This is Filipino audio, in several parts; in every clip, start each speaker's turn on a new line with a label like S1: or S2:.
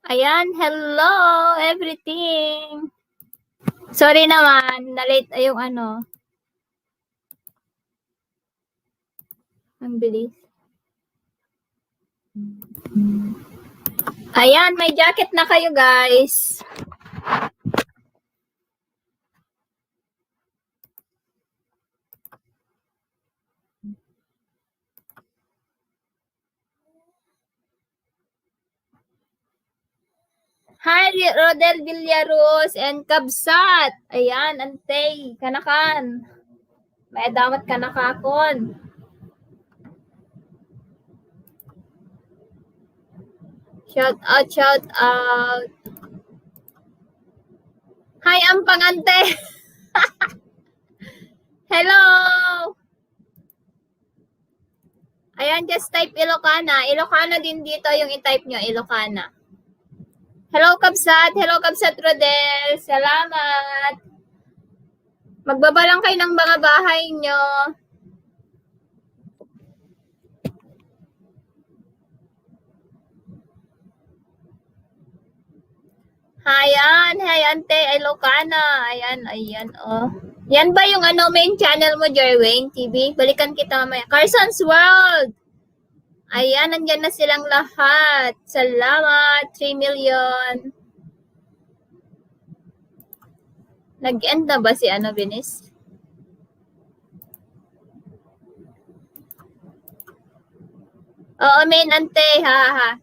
S1: Ayan, hello everything. Sorry naman, na-late yung ano. Ang bilis. Ayan, may jacket na kayo guys. Hi, Rodel Villaros and Kabsat. Ayan, antay, kanakan. May damat kanakakon. Shout out, shout out. Hi, Ampang ante. Hello. Ayan, just type Ilocana. Ilocana din dito yung i-type nyo, Ilocana. Hello, Kabsat. Hello, Kabsat Rodel. Salamat. Magbaba lang kayo ng mga bahay nyo. Ayan, hi, ante, Ilocana. Ayan, ayan, oh. Yan ba yung ano, main channel mo, Jerwayne TV? Balikan kita mamaya. Carson's World. Ayan, nandyan na silang lahat. Salamat, 3 million. Nag-end na ba si ano, Binis? Oo, main ante, ha.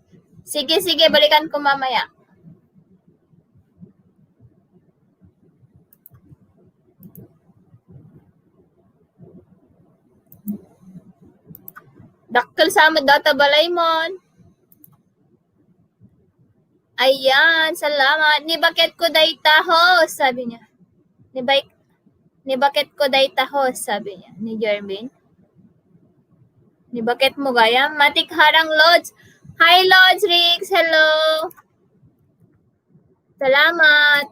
S1: Sige, sige, balikan ko mamaya. Dakkel sama data balaymon. Ayan, salamat. Ni bakit ko dayta host, sabi niya. Ni bakit ko dayta host, sabi niya, ni Jervin. Ni bakit mo gaya? Matik harang Lods. Hi Lods Rix, hello. Salamat.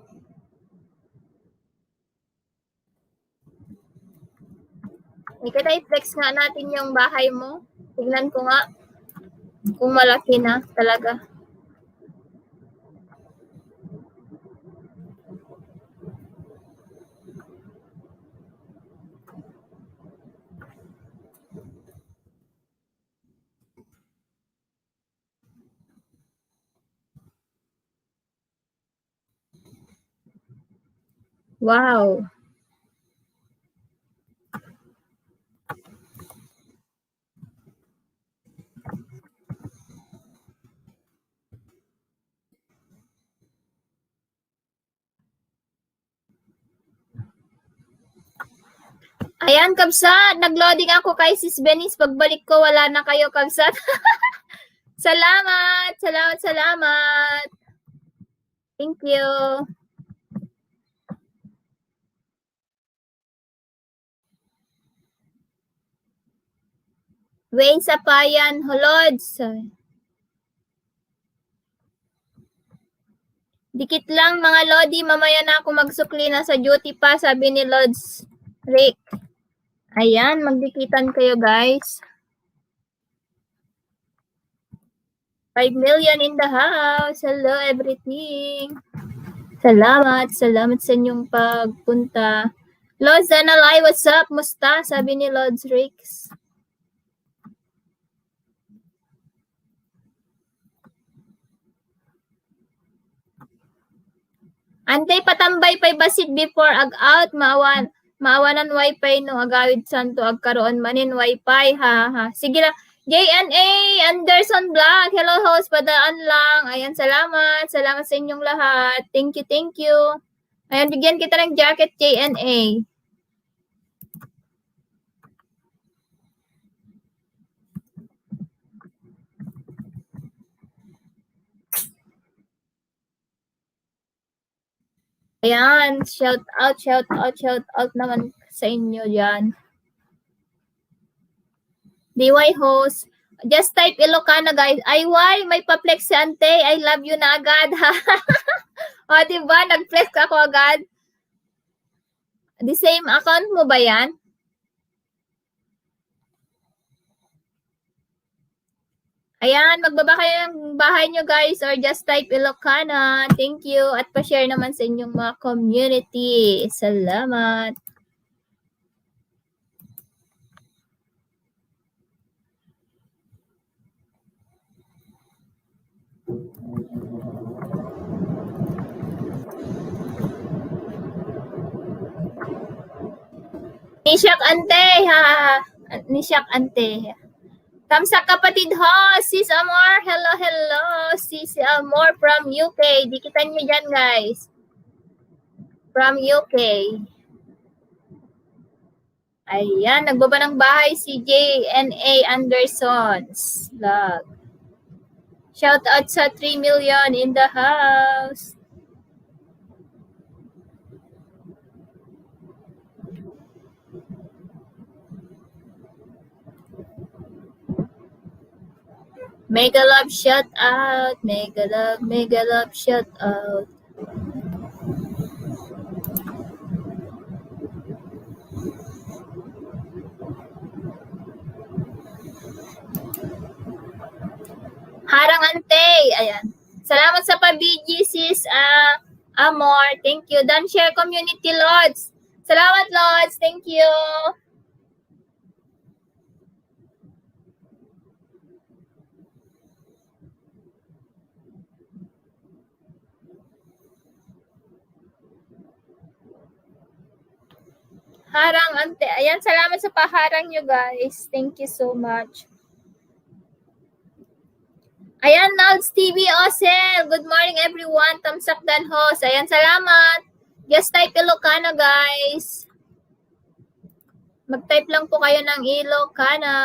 S1: Ikita i-flex nga natin yung bahay mo. Tignan ko nga kung malaki na talaga. Wow. Ayan, Kabsat. Nag-loading ako kay Sis Benis. Pagbalik ko, wala na kayo, Kabsat. Salamat. Salamat, salamat. Thank you. Wayne Sapayan, Holods. Dikit lang mga Lodi, mamaya na ako magsukli na sa duty pa, sabi ni Lods Rick. Ayan, magdikitan kayo guys. 5 million in the house. Hello everything. Salamat, salamat sa inyong pagpunta. Lods Analay, what's up? Musta? Sabi ni Lods Ricks. Antay patambay pa'y basit before ag-out, maawanan wifi no agawid santo agkaroon manin wifi, ha. Sige lang. JNA Anderson Vlog, hello host, padaan lang. Ayan, salamat. Salamat sa inyong lahat. Thank you, thank you. Ayan, bigyan kita ng jacket, JNA. Ayan, shout out naman sa inyo dyan. DY host. Just type Ilocana guys. Ay, why? May pa-flex si ante. I love you na agad. O, diba? Nag-flex ako agad. The same account mo ba yan? Ayan, magbaba kayo ng bahay nyo guys or just type Ilocana. Thank you. At pa-share naman sa inyong mga community. Salamat. Nisyak ante, ha. Nisyak ante. Tamsak kapatid ho, Sis Amor. Hello, hello. Sis Amor from UK. Dikitan nyo dyan guys. From UK. Ayan, nagbaba ng bahay si JNA Anderson's vlog. Shout out sa 3 million in the house. Mega love shout out. Mega love shout out. Harang ante. Ayan. Salamat sa pabigi, sis Amor. Thank you. Dan share community, Lods. Salamat, Lods. Thank you. Harang ante. Ayan, salamat sa paharang nyo, guys. Thank you so much. Ayan, Nalds TV Osel. Good morning, everyone. Tamsak dan host. Ayan, salamat. Just type Ilocana, guys. Mag-type lang po kayo ng Ilocana.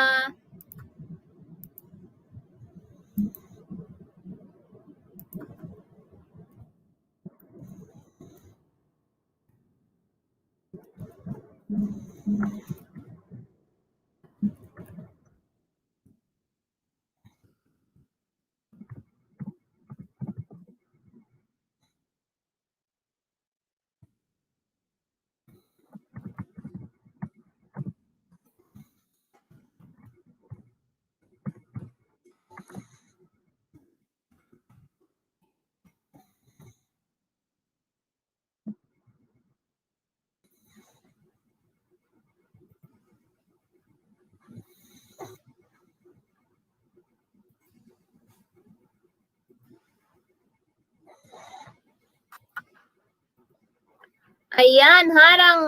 S1: Ayan, harang.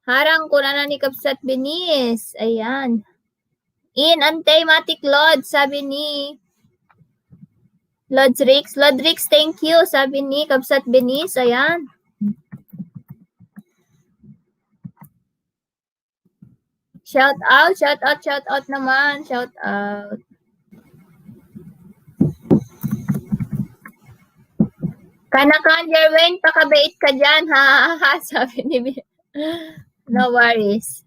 S1: Harang ko na ni Kapsat Benis. Ayan. In Antematic Lord, sabi ni Lodrix. Lodrix, thank you, sabi ni Kapsat Benis. Ayan. Shout out naman. Shout out. Kanakan, Jerwin, pakabait ka dyan, ha? Sabi ni No worries.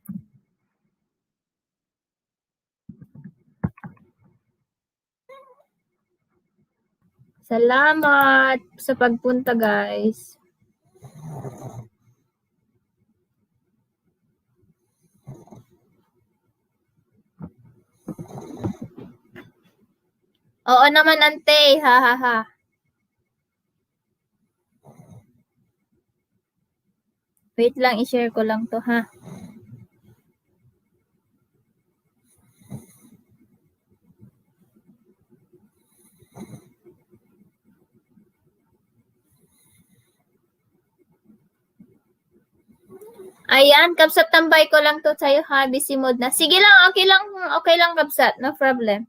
S1: Salamat sa pagpunta, guys. Oo naman, ante. Ha, ha, ha. Wait lang, i-share ko lang to, ha. Ayan, Kapsat, tambay ko lang to sa'yo, ha. Busy mode na. Sige lang, okay lang, Kapsat. No problem.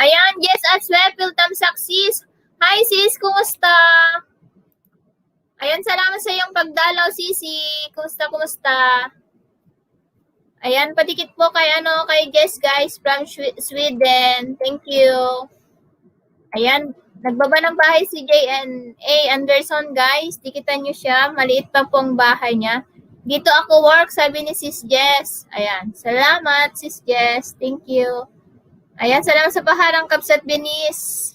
S1: Ayan, yes, as well, Piltamsak, sis. Hi, sis, kumusta? Ayan, salamat sa iyong pagdalaw, sisi. Kumusta? Ayan, padikit po kay kay Jess guys from Sweden. Thank you. Ayan, nagbaba ng bahay si JNA Anderson guys. Dikitan nyo siya. Maliit pa pong bahay niya. Dito ako work, sabi ni Sis Jess. Ayan, salamat Sis Jess. Thank you. Ayan, salamat sa paharang Kapsat Binis.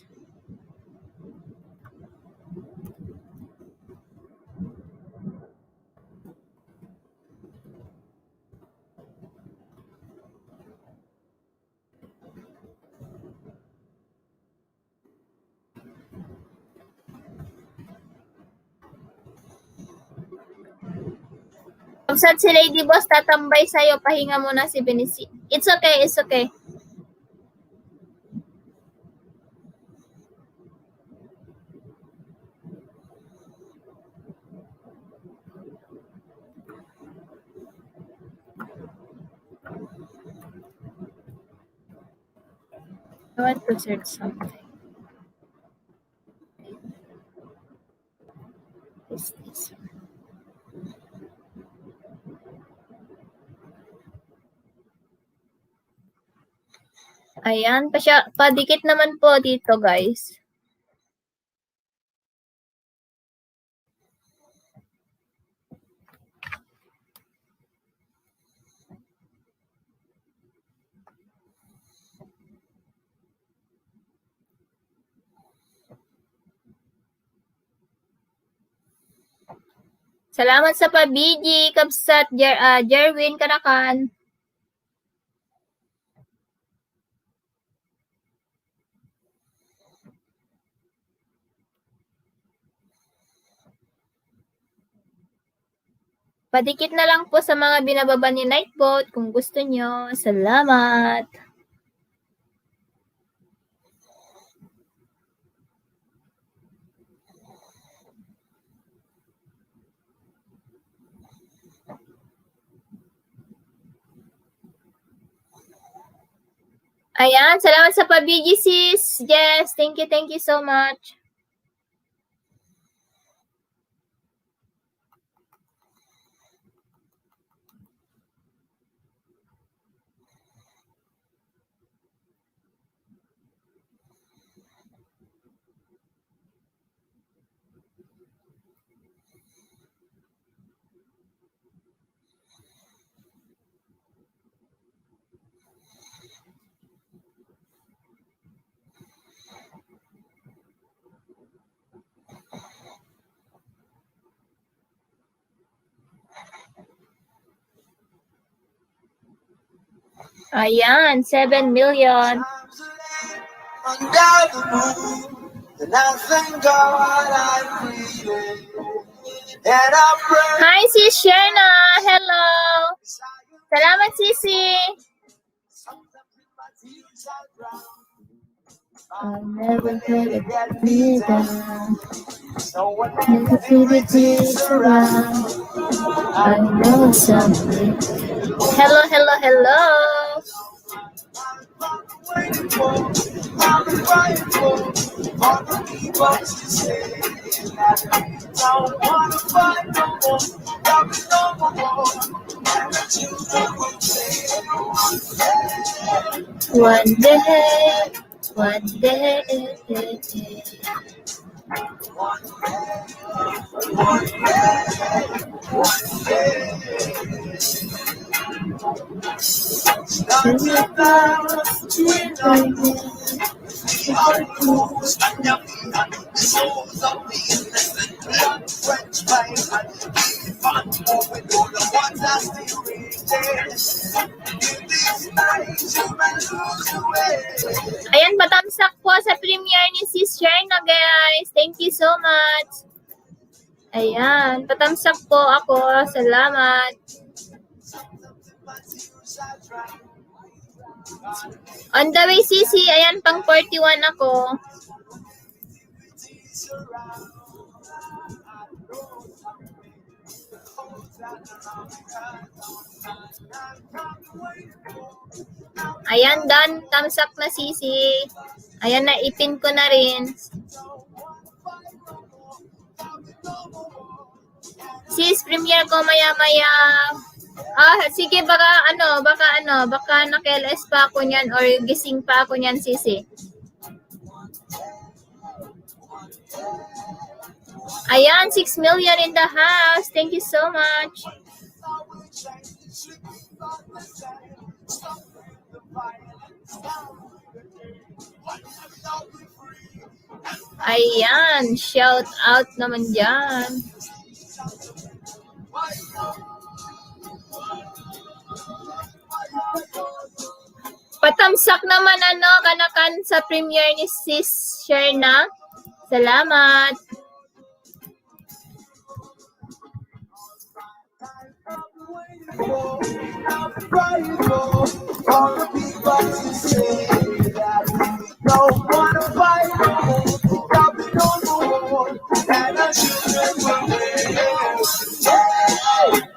S1: Kapsat si Lady Boss tatambay sa'yo. Pahinga muna si Binis. It's okay, it's okay. I want to search something. Is this one? Ayan, padikit naman po dito guys. Salamat sa pabiji, Kapsat, Jerwin Karakan. Padikit na lang po sa mga binababa ni Nightbot kung gusto nyo. Salamat. Ayan, salamat sa pabiji sis. Yes, thank you so much. Ayan, 7 million. Hi, Sis Sherna. Hello. Salamat, Sisi. I'll never let me down. Negativity's around. I know something. Hello. One day. Ayan, patamsak po sa premiere ni Sis Sherna, guys. Thank you so much. Ayan, patamsak po ako. Salamat. On the way, Sisi. Ayan, pang 41 ako. Ayan, done. Tamsak na, Sisi. Ayan, naipin ko na rin. Sis, premiere ko maya-maya. Sige, baka naka-LS pa ako niyan or gising pa ako niyan, sisi. Ayan, 6 million in the house. Thank you so much. Ayan, shout out naman dyan. Patamsak naman kanakan sa premiere ni Sis Sherna. Salamat.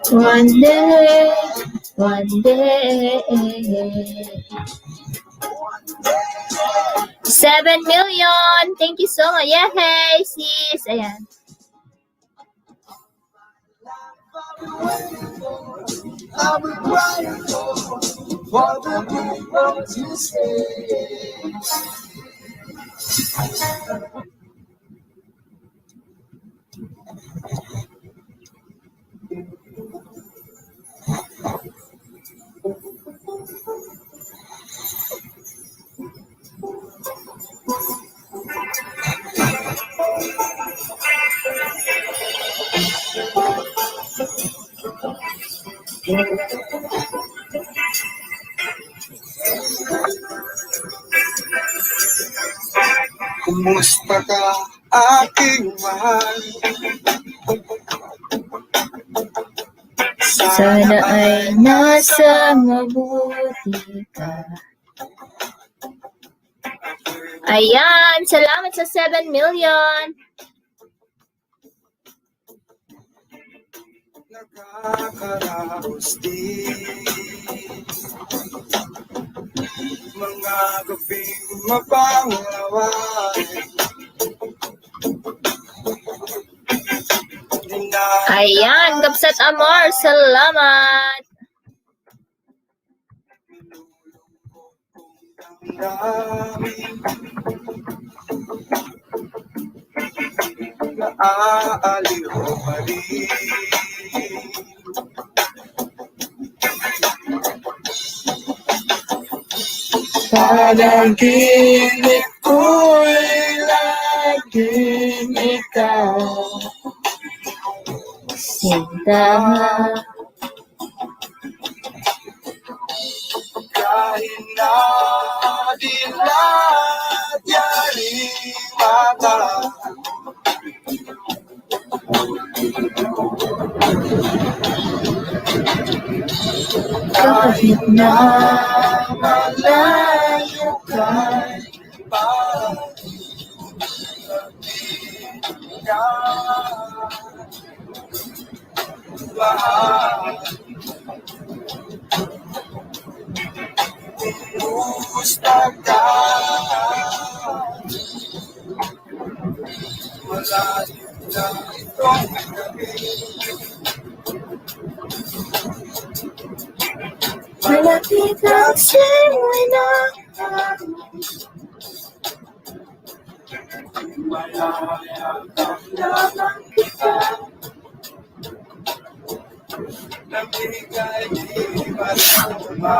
S1: One day. 7 million. Thank you so much. Yeah, hey, sis. Ayan.
S2: Kumusta ka, aking mahal?
S1: Sana ay nasa mabuti ka. Ayan, salamat sa 7 million.
S2: Nakakaraos din mga gabing mapanglawan.
S1: Ayan, Gabsat Amor, salamat.
S2: Naaaliw pa rin. Panaginip ko'y laging ikaw,
S1: Sinta.
S2: kahit na dilat yaring mata. Kahit na malayo ka'y kumusta ka? Malayo na itong gabi.
S1: Malapit ang simoy na
S2: Mayayakap lamang kita. Namigay di malama.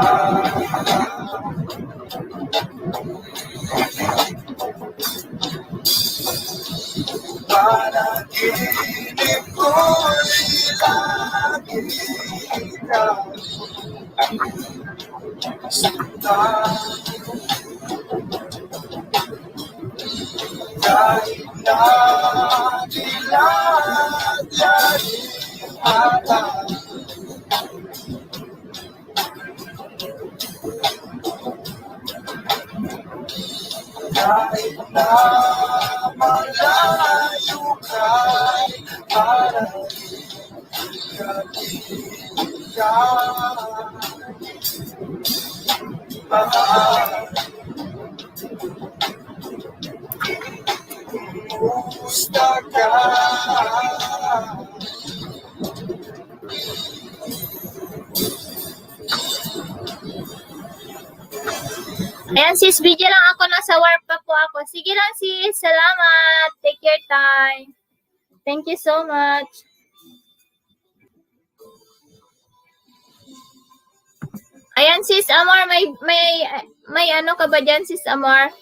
S2: Panaginip ko'y lagi ikaw. Sinta, kahit na dilat yaring mata. Kahit na malayo ka'y parang galing ka. Kumusta ka?
S1: Ayan sis, video lang ako. Nasa work pa po ako. Sige lang sis, salamat. Take your time. Thank you so much. Ayan sis Amor, may ano ka ba dyan sis Amor?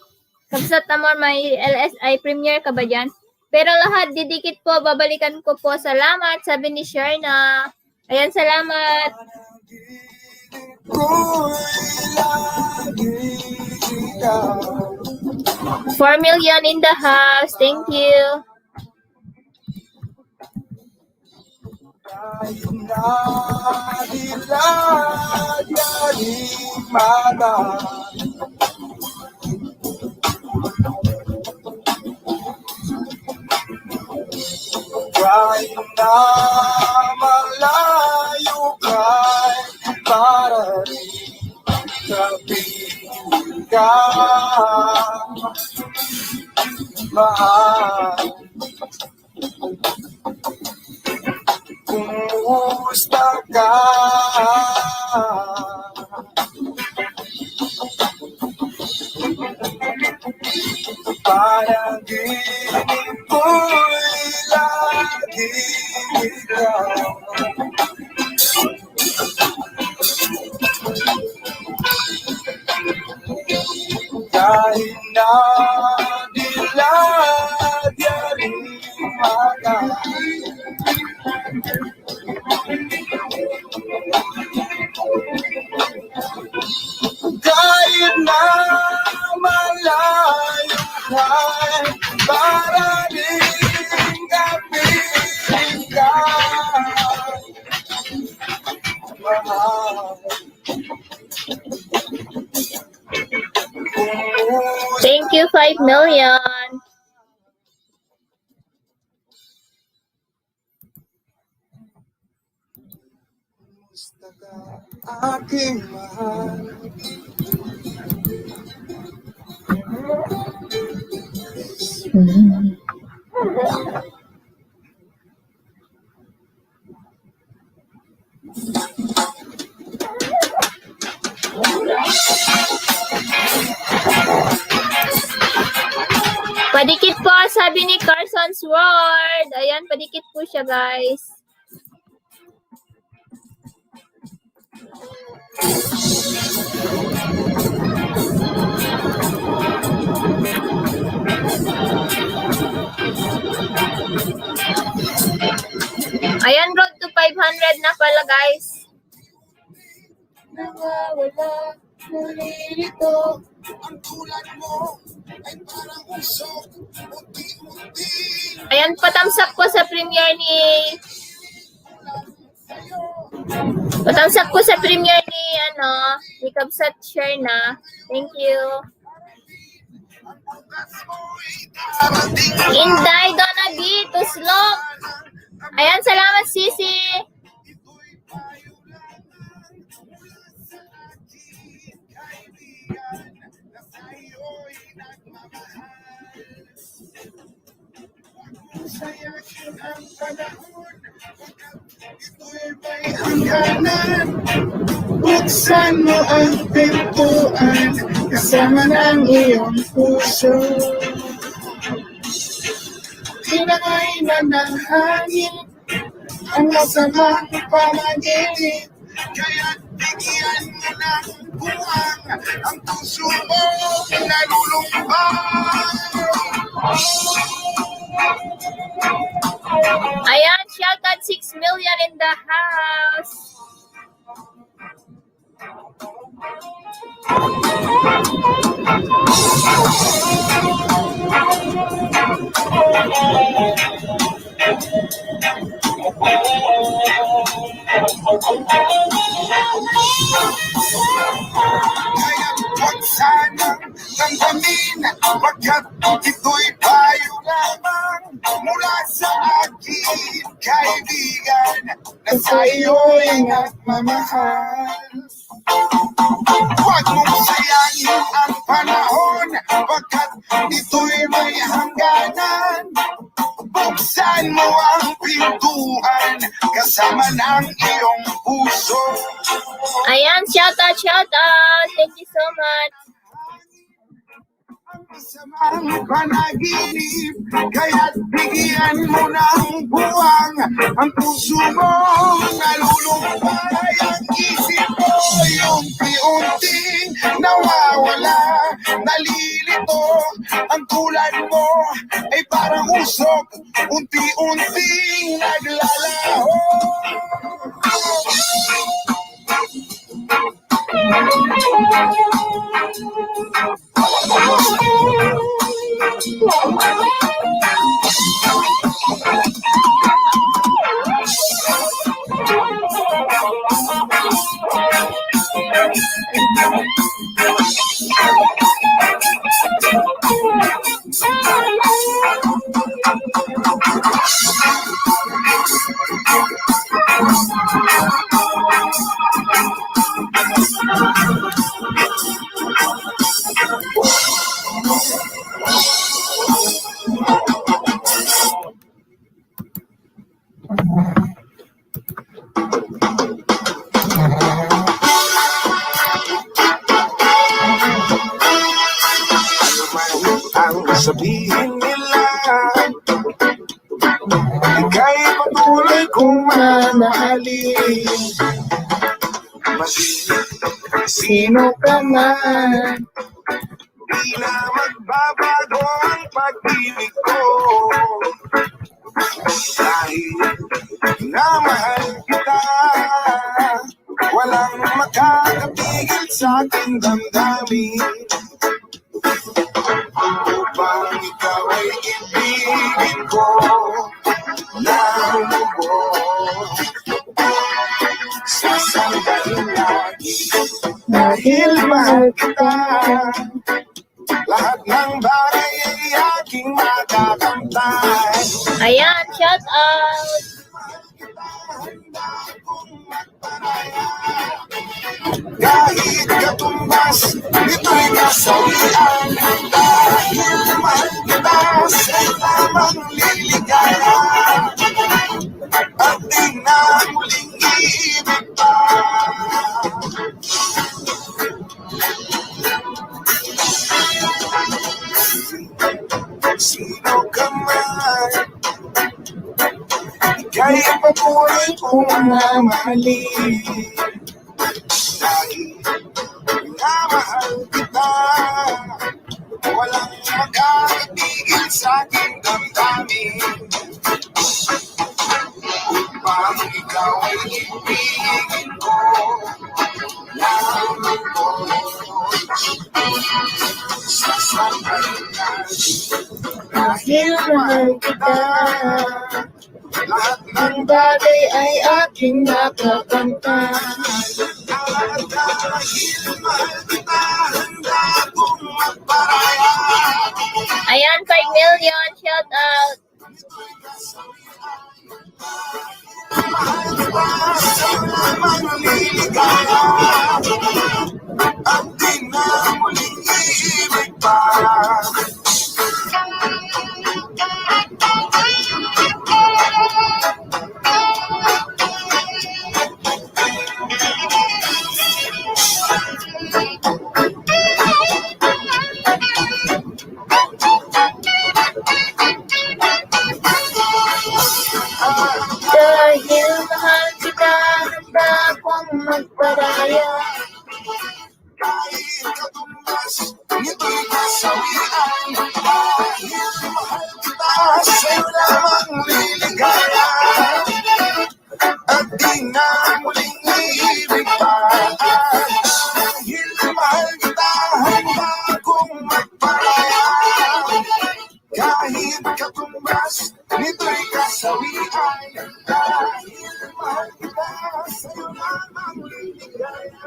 S1: Kabsat Amor, may LSI Premier ka ba dyan? Pero lahat didikit po, babalikan ko po. Salamat, sabi ni Sharna. Ayan, salamat.
S2: Ko'y lagi ikaw.
S1: 4 million in the house. Thank you.
S2: Kahit na dilag yaring mata. Kahit na malayo ka'y parating kapiling ka. Mahal, kumusta ka? Panaginip ko'y lagi ikaw. Kahit na dilag yaring mata. Kahit na malayo ka'y parating kapiling ka. Mahal,
S1: Thank you, 5 million.
S2: kumusta ka, aking mahal?
S1: Padikit po, sabi ni Carson's World. Ayan, padikit po siya, guys. Ayan, road to 500 na pala, guys. Nawawala, nalilito.
S2: Ang tulad mo ay parang usok, unti-unti.
S1: Ayan, patamsak po sa premiere ni... Patamsak po sa premiere ni, ni Kabsat Sharna. Thank you. Inday Donabi, Tuslok. Ayan, salamat, Sisi.
S2: Sayakin ang panahon, ito'y may hangganan. Buksan mo ang pintuan, kasama ng iyong puso. Tinangay na ng hangin ang masamang panaginip, kaya't bigyan mo ng buwang ang puso mo nalulumbang.
S1: Ayan, shoutout 6 million in the house.
S2: Kaya't huwag sanang damdamin, pagkat ito'y payo lamang mula sa aking kaibigan na sa'yo'y nagmamahal. Huwag mong sayangin ang panahon, pagkat ito'y may hangganan. Buksan mo ang pintuan, kasama ng iyong puso.
S1: Ayan, shoutout, shoutout. Thank you so much.
S2: Masamang panaginip, kaya't bigyan mo ng buwang ang puso mo, nalulumbay ang isip mo, unti-unting nawawala, nalilito, ang tulad mo ay parang usok, unti-unting naglalaho. Ang sabihin nila, ika'y patuloy kong mamahalin. Sino ka man, di na magbabago ang pag-ibig ko. Dahil namahal kita, walang makakatigil sa aking damdamin. Upang ikaw ay ibigin ko ng lubos, sasandahin lagi dahil mahal kita. Lahat ng bagay ay aking makakamtan.
S1: Ayan, shout out.
S2: Kahit katumbas, nito'y kasawian. Dahil mahal kita, sa'yo lamang liligaya. At di na muling ibig pa. Sino ka man, ika'y patuloy kong mamahalin. Dahil minamahal kita, walang makakatigil sa aking damdamin. Upang ikaw ay ibigin ko lamang ko, sasandahin natin dahil mahal kita. Lahat ng bagay ay aking nakakamtan. At dahil mahal kita, handa kong magparaya.
S1: Ayan, 5 million, shout out.
S2: Mahal kita, sa'yo lamang liligaya. At di na muling ibig pa.
S1: Dahil mahal kita, handa akong magparaya.
S2: Kahit katumbas, nito'y kasawian. Dahil mahal kita, sa'yo lamang liligaya. At di na muling ibig pa. Dahil mahal kita, handa akong magparaya. Kahit katumbas, nito'y kasawian. Dahil mahal kita, sa'yo lamang liligaya.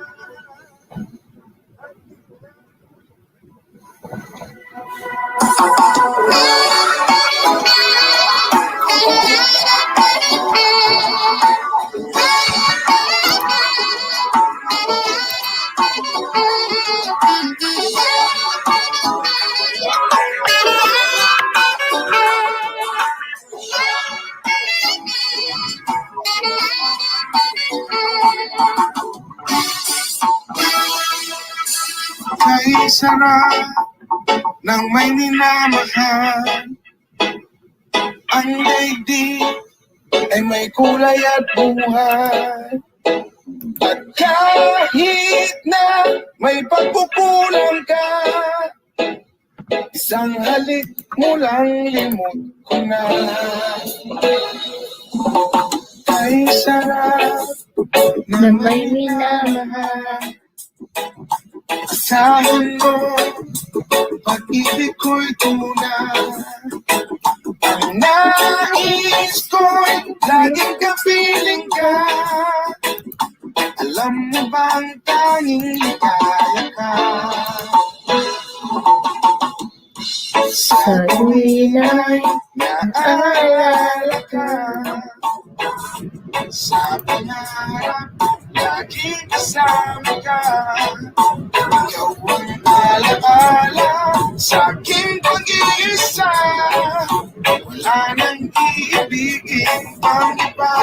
S2: Kay sarap ng may minamahal. Ang daigdig ay may kulay at buhay. At kahit na may pagkukulang ka, isang halik mo lang limot ko na. Ay sarap
S1: Na may minamahal.
S2: asahan mo, pag-ibig ko'y tunay. Ang nais ko'y laging kapiling ka. Alam mo bang tanging ligaya ka? Sa tuwina'y naalala ka. Sa pangarap, laging kasama ka. Ikaw ang alaala sa aking pag-iisa. Wala nang iibigin pang iba.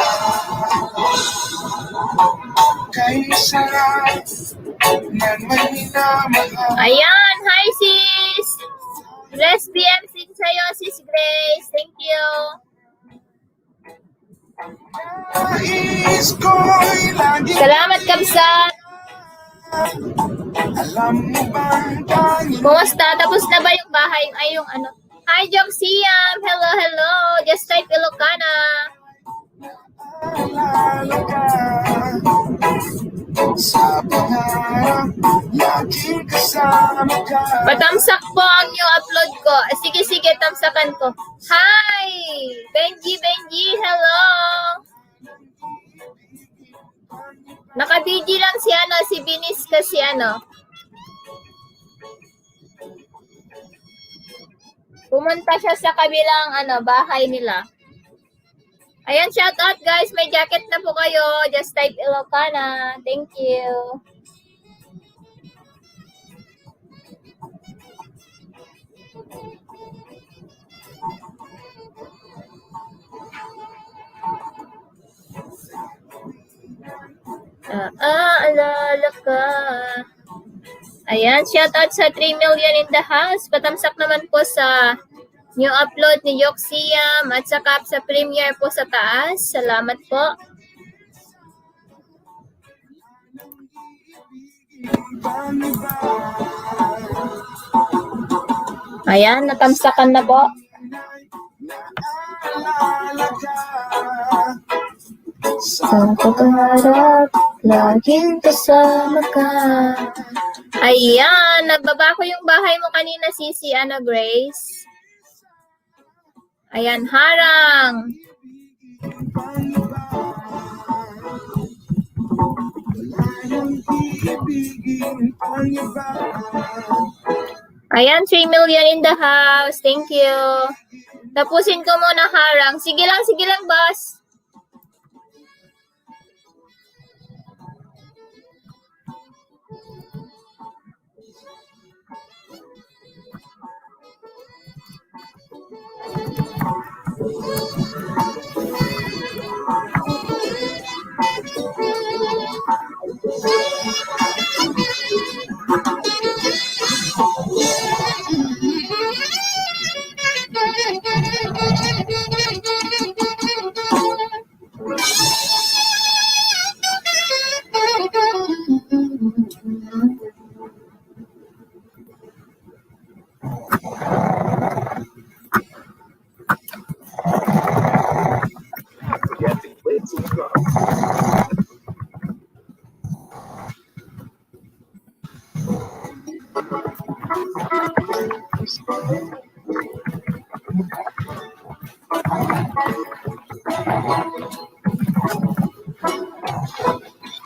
S2: Kay sarap na may minamahal.
S1: Ayan, hi sis! Bless PM sing sa'yo, sis Grace. Thank you.
S2: Nais ko'y laging
S1: Salamat, Kabsat.
S2: alam mo bang tanging
S1: Kumusta? Tapos na ba yung bahay? Ay, yung ano? Hi, Joxiam. Hello, hello. Just type Ilocana.
S2: alala ka. Sa pangarap, laging kasama ka.
S1: Patamsak po ang new upload ko. Sige, sige, tamsakan ko. Hi! Benji, hello! Naka-BG lang si ano, si Binis kasi ano. Pumunta siya sa kabilang ano, bahay nila. Ayan, shout out guys. May jacket na po kayo. Just type Ilocana. Thank you. Aalala ka. Ayan, shout out sa 3 million in the house. Patamsak naman po sa new upload ni Yoxiam at saka sa premiere po sa taas. Salamat po. Ayan, natamsakan na po.
S2: Naalala ka.
S1: Sa pagharap, laging kasama ka. Ayan, nababa ko yung bahay mo kanina, Sisi, ano, Grace? Ayan, harang. Ayan, 3 million in the house. Thank you. Tapusin ko muna harang. Sige lang, boss.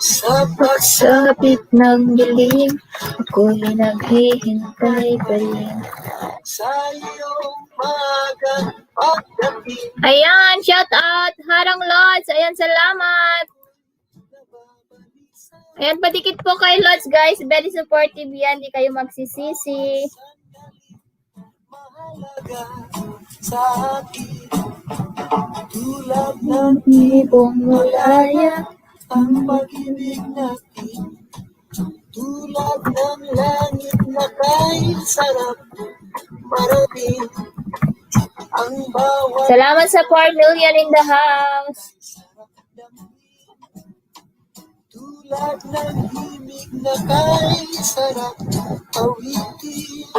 S1: Sa pagsapit ng dilim, ako'y naghihintay pa rin.
S2: Sa iyong magang pagdating.
S1: Ayan, shout out, Harang Lods. Ayan, salamat. Ayan, padikit po kay Lods, guys. Very supportive yan. Di kayo magsisisi.
S2: Mahalaga sa akin, tulad ng
S1: Ibong mulaya.
S2: ang pag-ibig natin, tulad ng langit na kay sarap, Maraming ang bawat
S1: Salamat sa 4 million in the house.
S2: tulad ng himig na kay sarap awitin.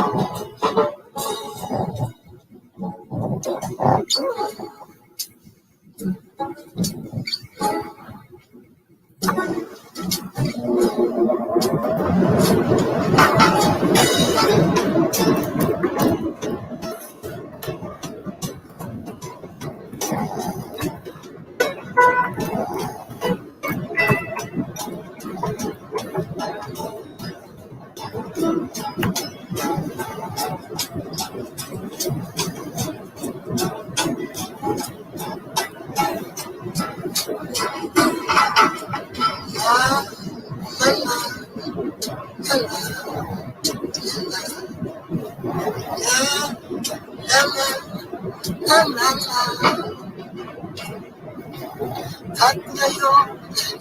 S2: At ngayon,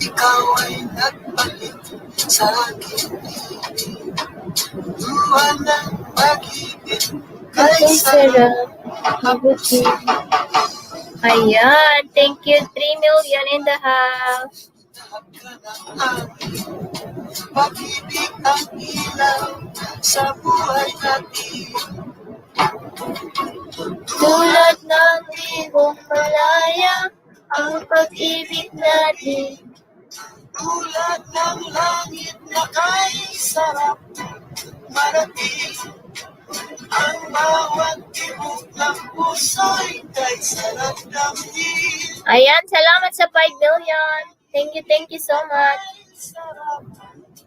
S2: ikaw ay nagbalik sa akin. Duha ng pag-ibig kay
S1: Ay, sarap. Mabuti. Ayan. Thank you. 3 million in the house.
S2: pag-ibig ang ilaw sa buhay natin.
S1: Tulad ng ibong malaya, ang pag-ibig natin.
S2: Tulad ng langit na kay sarap marating. Ang bawat tibok ng puso'y kay sarap damhin.
S1: Ayan. Salamat sa 5 million. Thank you so much.
S2: Sarap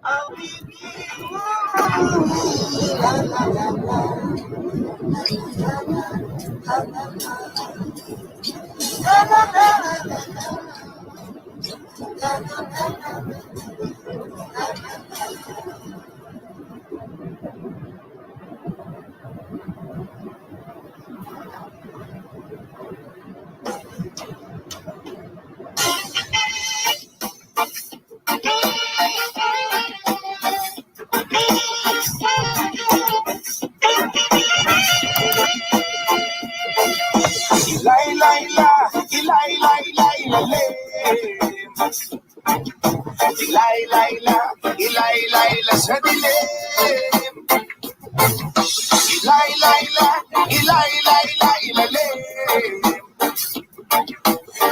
S2: awitin mo. La la la la. La la la la. La la la la. La la la la. Ilay lay la, ilay lay lay la le. Ilay lay la, ilay lay la sa dilim. Ilay lay la, ilay lay lay la le.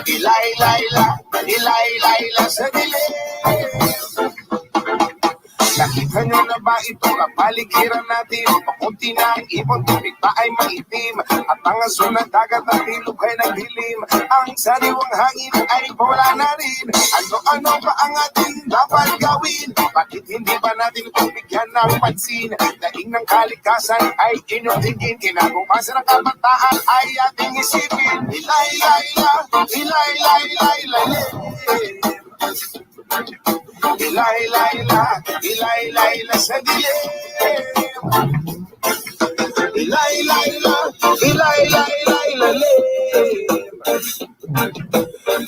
S2: Ilay lay la, ilay lay la sa dilim. Nakita nyo na ba ito kapaligiran natin? Pakunti na ang ibon, tubig pa ay maitim. At ang aso ng dagat at ilog ay nagdilim. Ang sariwang hangin ay wala na rin. Ano-ano ba ang ating dapat gawin? Bakit hindi ba natin ito bigyan ng pansin? Daing ng kalikasan ay inyong tingin. Kinabukasan ng kabataan ay ating isipin. Ilay-lay-la, ilay-lay-lay-lay. Ilay-lay-la, ilay-lay-la sa dilim. Ilay-lay-la, ilay-lay-lay-lalim.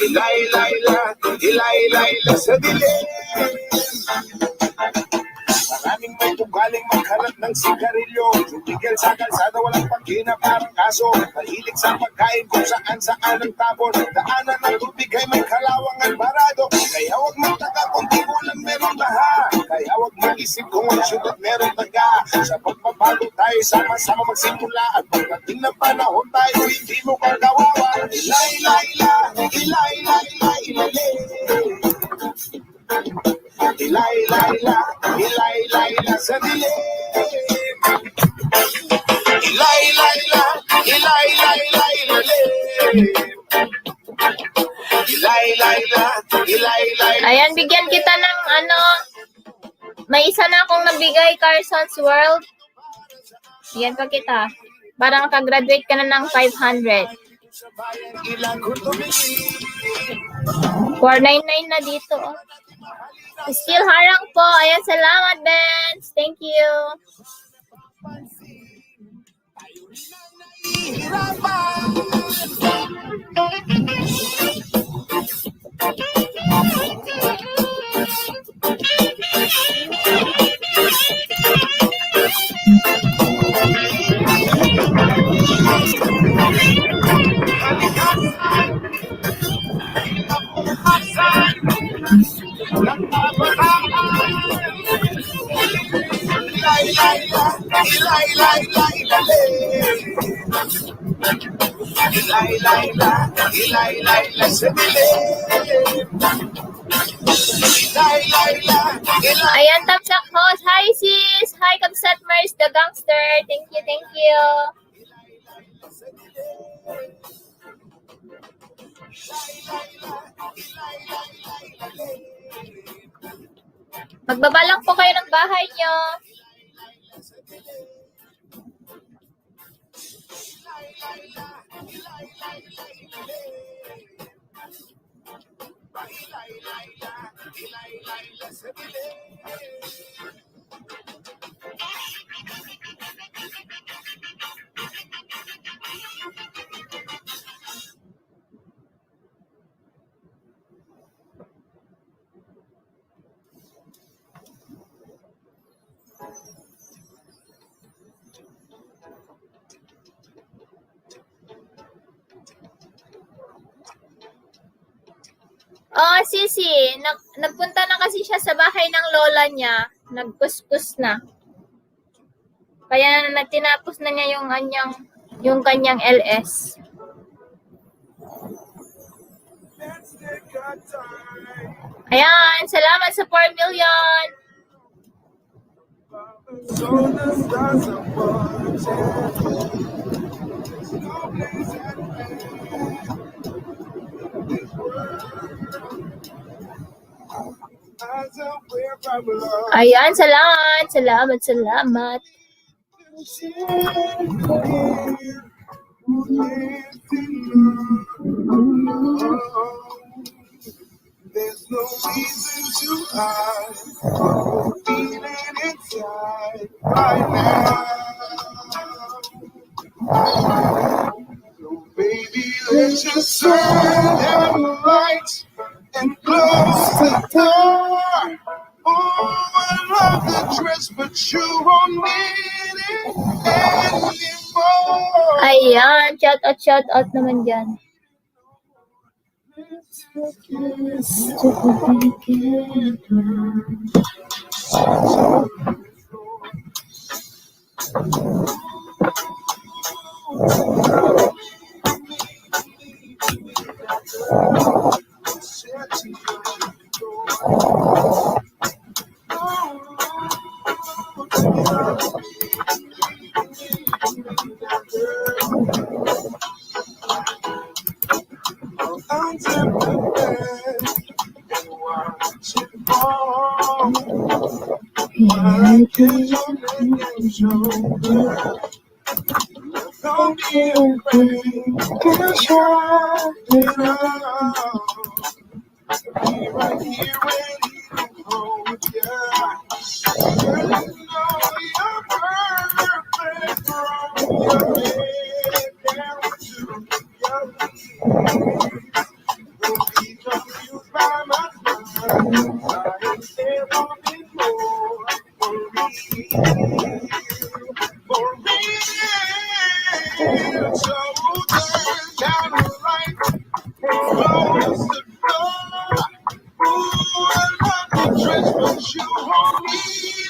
S2: Ilay-lay-la, ilay-lay-la sa dilim. Maraming may tugaling magkalat ng sigarilyo. Tumigil sa kalsada, walang pagkina parang kaso. Mahilig sa pagkain kung saan-saan ang tapon. Daanan ng tubig ay may kalawang at barado. Kaya huwag magtaka kung di mo lang meron baha. Kaya huwag mag-isip kung ang syudad meron taga. Sa pagbabago tayo sama-sama magsimula. At pagdating ng panahon tayo hindi mo kagawawa. Ilay-lay-la, ilay-lay-lay-lalim. Ilay-lay-la, ilay-lay-la sa dilim. Ilay-lay-la, ilay-lay-lay-lalim. Ilay-lay-la, ilay-lay-la.
S1: Ayan, bigyan kita ng may isa na akong nabigay, Carson's World. Yan pa kita. Para makagraduate ka na ng 500. 499 na dito. Oh. Still harang po. Ayan, salamat, Benz. Thank you.
S2: Kalikasan, kinabukasan, ng kabataan. Ilay, lay, la, ilay, lay, lay, lale. Ilay, lay, la, ilay, lay, la, sa dilim. Ilay, lay, la, ilay.
S1: Ayan, Tamsak Host. Hi, sis. Hi, Kabsat Mars, the gangster. Thank you, thank you. Magbabalak po kayo ng bahay nyo. Oh, sisi, nagpunta na kasi siya sa bahay ng lola niya. Nagkuskus na. Kaya tinapos na niya yung kanyang LS. Ayan, salamat sa 4 million. Ayan, salamat.
S2: There's no reason to hide, feeling inside right now. So baby, let's just turn down the lights and close the door. Oh, I love the dress, but you won't need it anymore.
S1: Ayan, shout out naman dyan.
S2: Don't be afraid to try it out. Be right here waiting for you. You know you're perfect from your head down to your knees. Don't be confused by my smile. I ain't ever been more for me. For me. So turn down the light, close the door. Ooh, I love the dress, but you won't need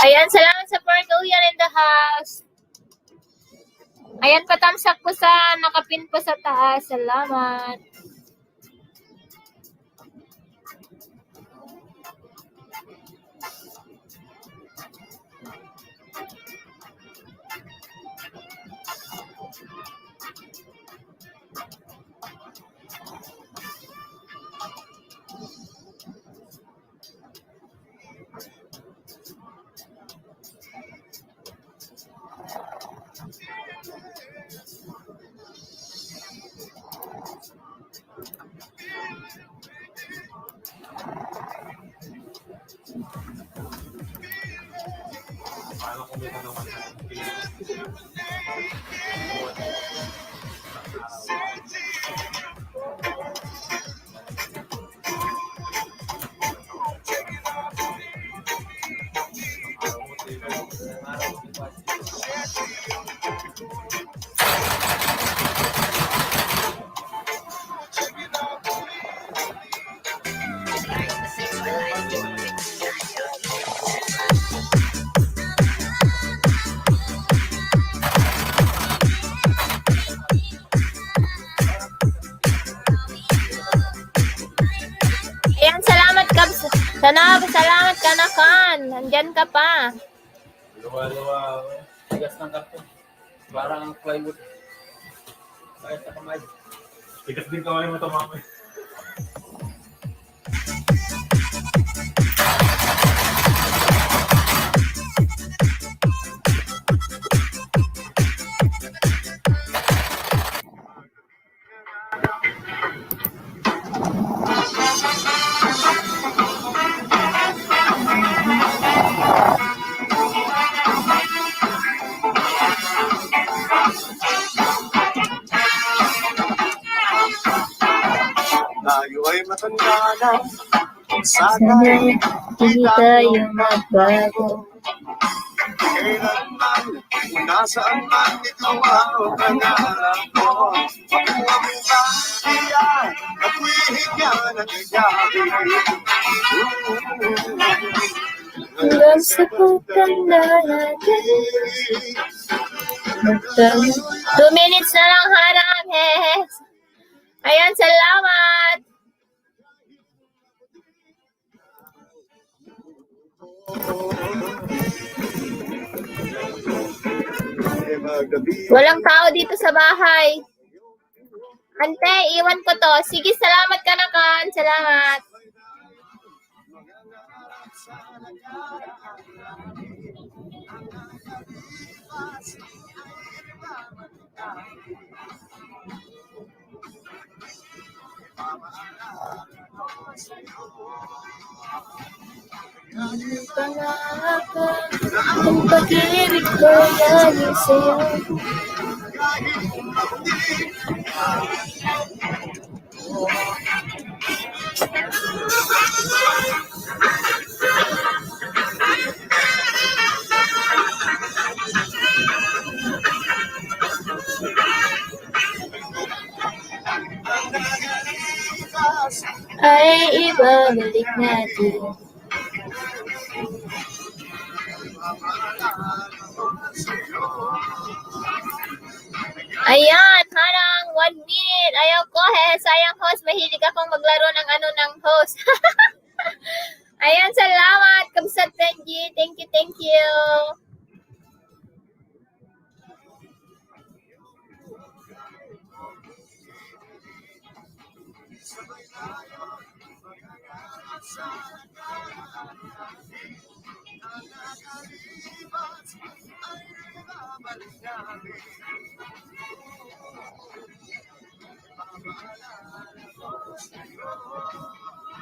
S1: Ayan, salamat sa 4 million in the house. Ayan, patamsak po sa nakapin po sa taas. Salamat. Ayan, salamat Kabs. Salamat ka na, Kan. Nandyan ka pa.
S3: Luwa-luwa. Tigas ng karton. Parang ang plywood. Kahit sa kamay. Tigas din kamay mo ito, mama.
S2: Tayo ay matanda na. Sana
S1: Sana hindi tayo magbago.
S2: kailanman, nasaan man ikaw ang pangarap ko. Mabuhay ba siya, ako'y higa ng igabi.
S1: Hanggang sa pagtanda natin. 2 minutes na lang harap. Hes. Ayan, salamat. Walang tao dito sa bahay. Ante, iwan ko to. Sige, salamat ka na, Kan. Salamat. Ang pangako, ang pag-ibig ko lagi sa'yo. Ay ibabalik natin. Ayan, harang 1 minute. Ayaw ko, sayang host. Mahilig akong maglaro ng host. Ayan, salamat. Kabsat Benji. Thank you, thank you.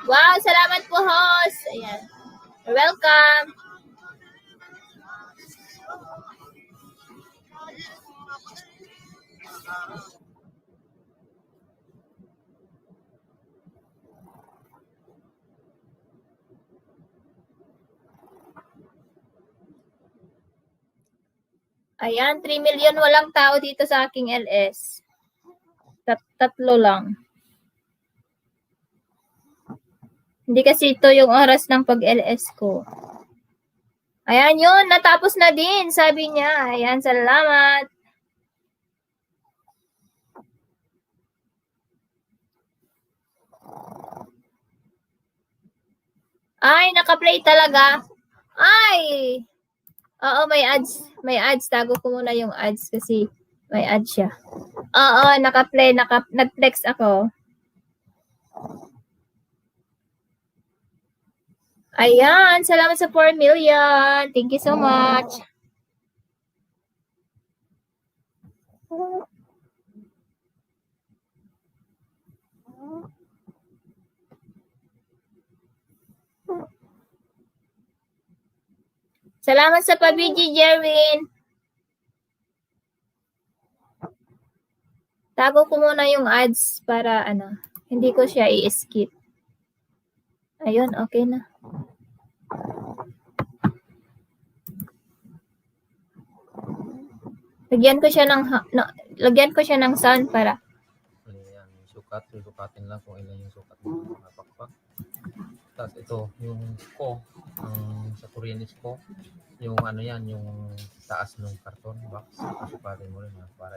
S1: Wow, salamat po, host. Ayan. You're welcome. Ayan, 3 million walang tao dito sa aking LS. Tatlo lang. Hindi kasi ito yung oras ng pag-LS ko. Ayan yun, natapos na din, sabi niya. Ayan, salamat. Ay, naka-play talaga. Ay! Oo, may ads. May ads. Tago ko muna yung ads kasi may ads siya. Oo, naka-play. Nag-flex ako. Ayan, salamat sa 4 million. Thank you so much. Salamat sa pabiji, Jerwin. Tago ko muna yung ads para hindi ko siya i-skip. Ayun, okay na. Lagyan ko siya ng sound para
S3: Ayan, sukatin lang kung ilan yung sukat ng mga pakpak. Tapos ito, yung ko, sa Koreanis ko, yung yung taas ng karton box, sukatin mo rin para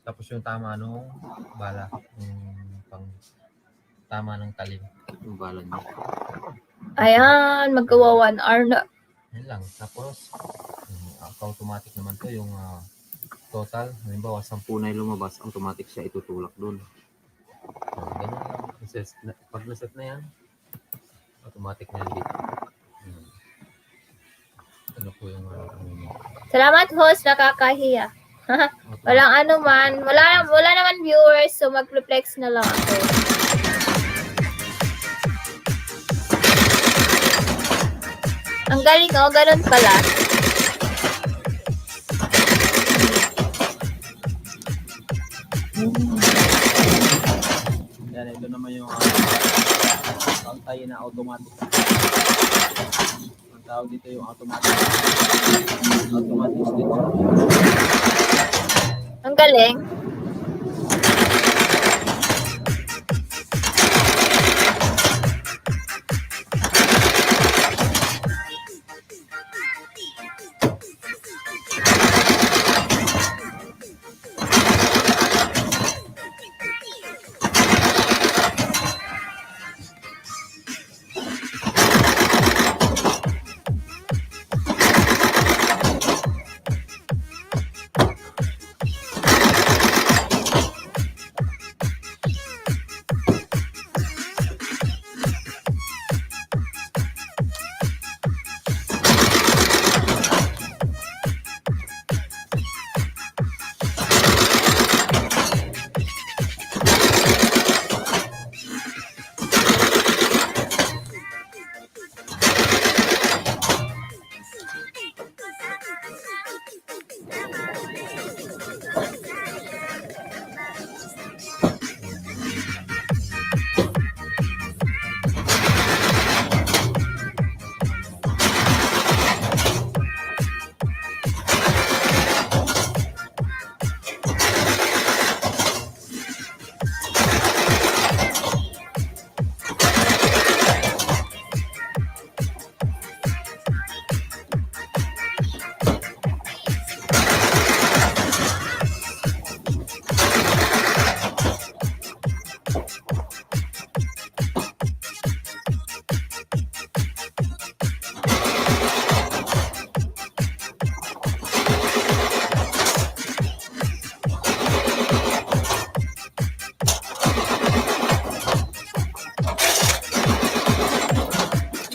S3: Tapos yung tama nung bala, yung tama ng talim, yung bala niya.
S1: ayan, magkawa 1 hour na.
S3: Yan lang. Tapos, automatic naman to yung total. Halimbawa, 10 na lumabas, automatic siya itutulak doon. Ganyan lang. Pag naset na yan, automatic na dito. Ano po yung
S1: Salamat, host. Nakakahiya. Walang anuman. Wala naman viewers, so mag-reflex na lang ako. Ang galing, ganun pala.
S3: Yan, ito naman yung pantay na automatic. Ang tawag dito yung automatic stitch.
S1: Ang galing.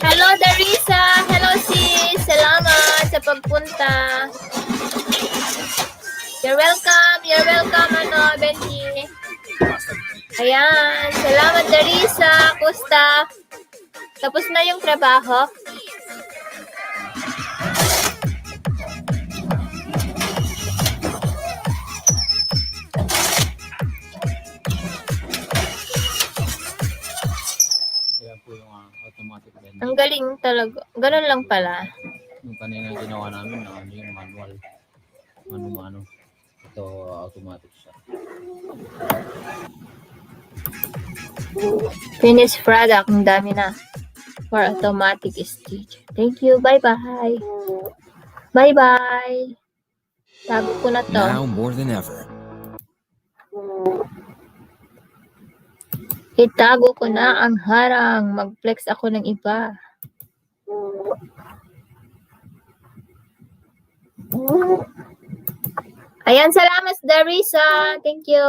S1: Hello, Darisa. Hello, sis. Salamat sa pagpunta. You're welcome, Benji. Ayan. Salamat, Darisa. Kusta? Tapos na yung trabaho?
S3: Yan po yung automatic bending.
S1: Ang galing talaga. Ganun lang pala.
S3: Yung kanina ginawa namin yung manual. Mano. Ito automatic siya.
S1: Finished product. Ang dami na. For automatic stitch. Thank you. Bye-bye. Bye-bye. Tago ko na to.
S4: Now more than ever.
S1: Itago ko na ang harang. Mag-flex ako ng iba. Ayan, salamat, Darisa. Thank you.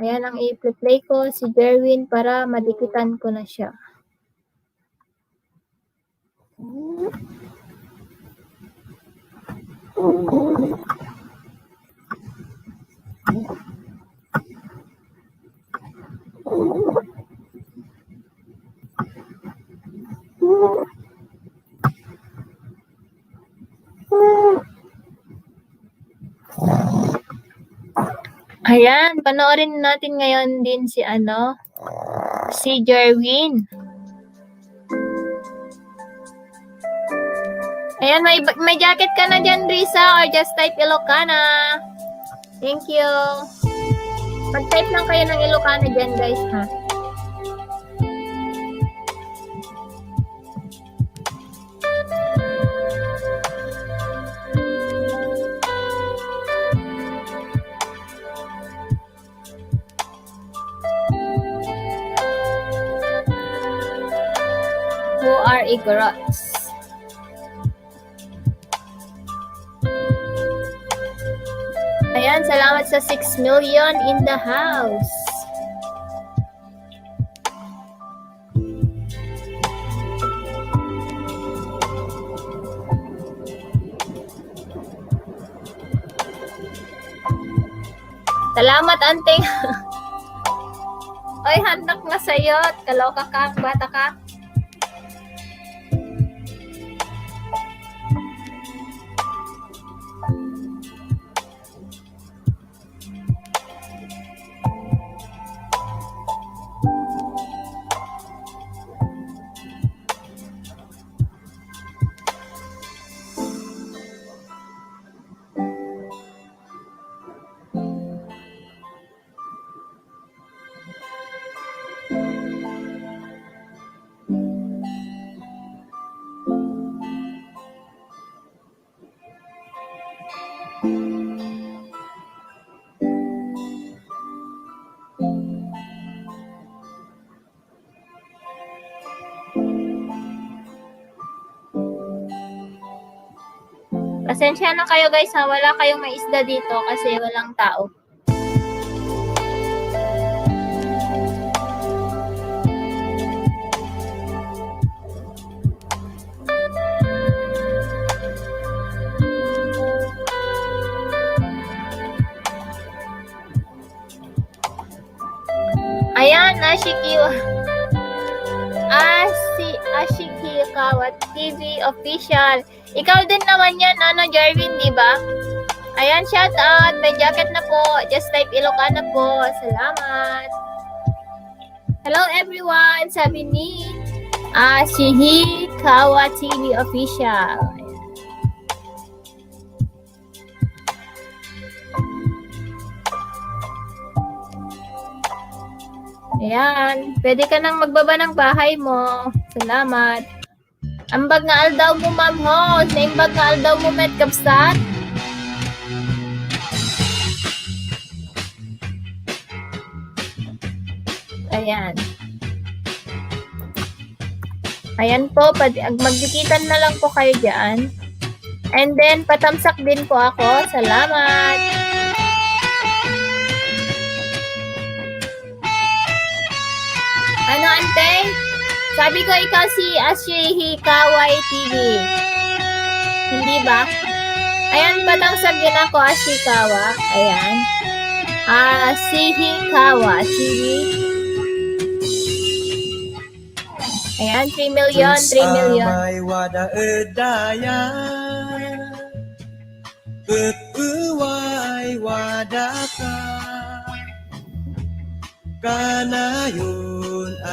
S1: Ayan ang i-play ko si Jerwin para madikitan ko na siya. Ayan, panoorin natin ngayon din si si Jerwin. Ayan, may jacket ka na dyan, Risa, or just type Ilocana. Thank you. Mag-type lang kayo ng Ilocana dyan, guys, ha? Who are Igorots? Ayan, salamat sa 6 million in the house. Salamat, anting. Oy, handak na sa'yo. Kaloka ka, bata ka. Pasensya na kayo guys ha, wala kayong maisda dito kasi walang tao. Ayan, Ashikikawa TV official. Ikaw din naman yan, Jerwin, di ba? Ayan, shout out. May jacket na po. Just type Ilocana po. Salamat. Hello everyone. Sabi ni Ashikikawa TV official. Ayan. Pwede ka nang magbaba ng bahay mo. Salamat. Ambag nga aldaw mo, ma'am ho. Naimbag nga aldaw mo, met kapsat. Ayan. Ayan po. Magdikitan na lang po kayo dyan. And then, patamsak din po ako. Salamat. Ano, ante? Sabi ko ikaw si Ashihikawa TV. Hindi ba? Ayan, patangsag din ako, Ashikawa. Ayan. Ashihikawa TV. Ayan, 3 million, 3 million.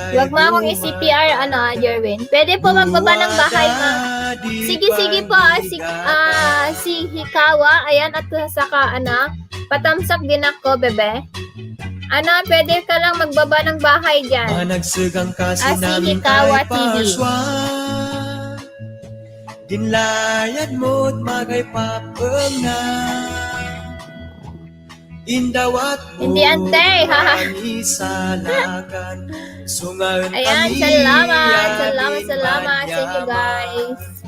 S1: Huwag mo akong i-CPR, Jerwin. Pwede po magbaba ng bahay, ma. Sige po, si Hikawa. Ayan, at saka, patamsak din ako, bebe. Pwede ka lang magbaba ng bahay dyan. Si Hikawa TV. Dinlayad mo't magaypapang na. Indawat hindi ante, haha. Ayan, salamat sa inyo guys.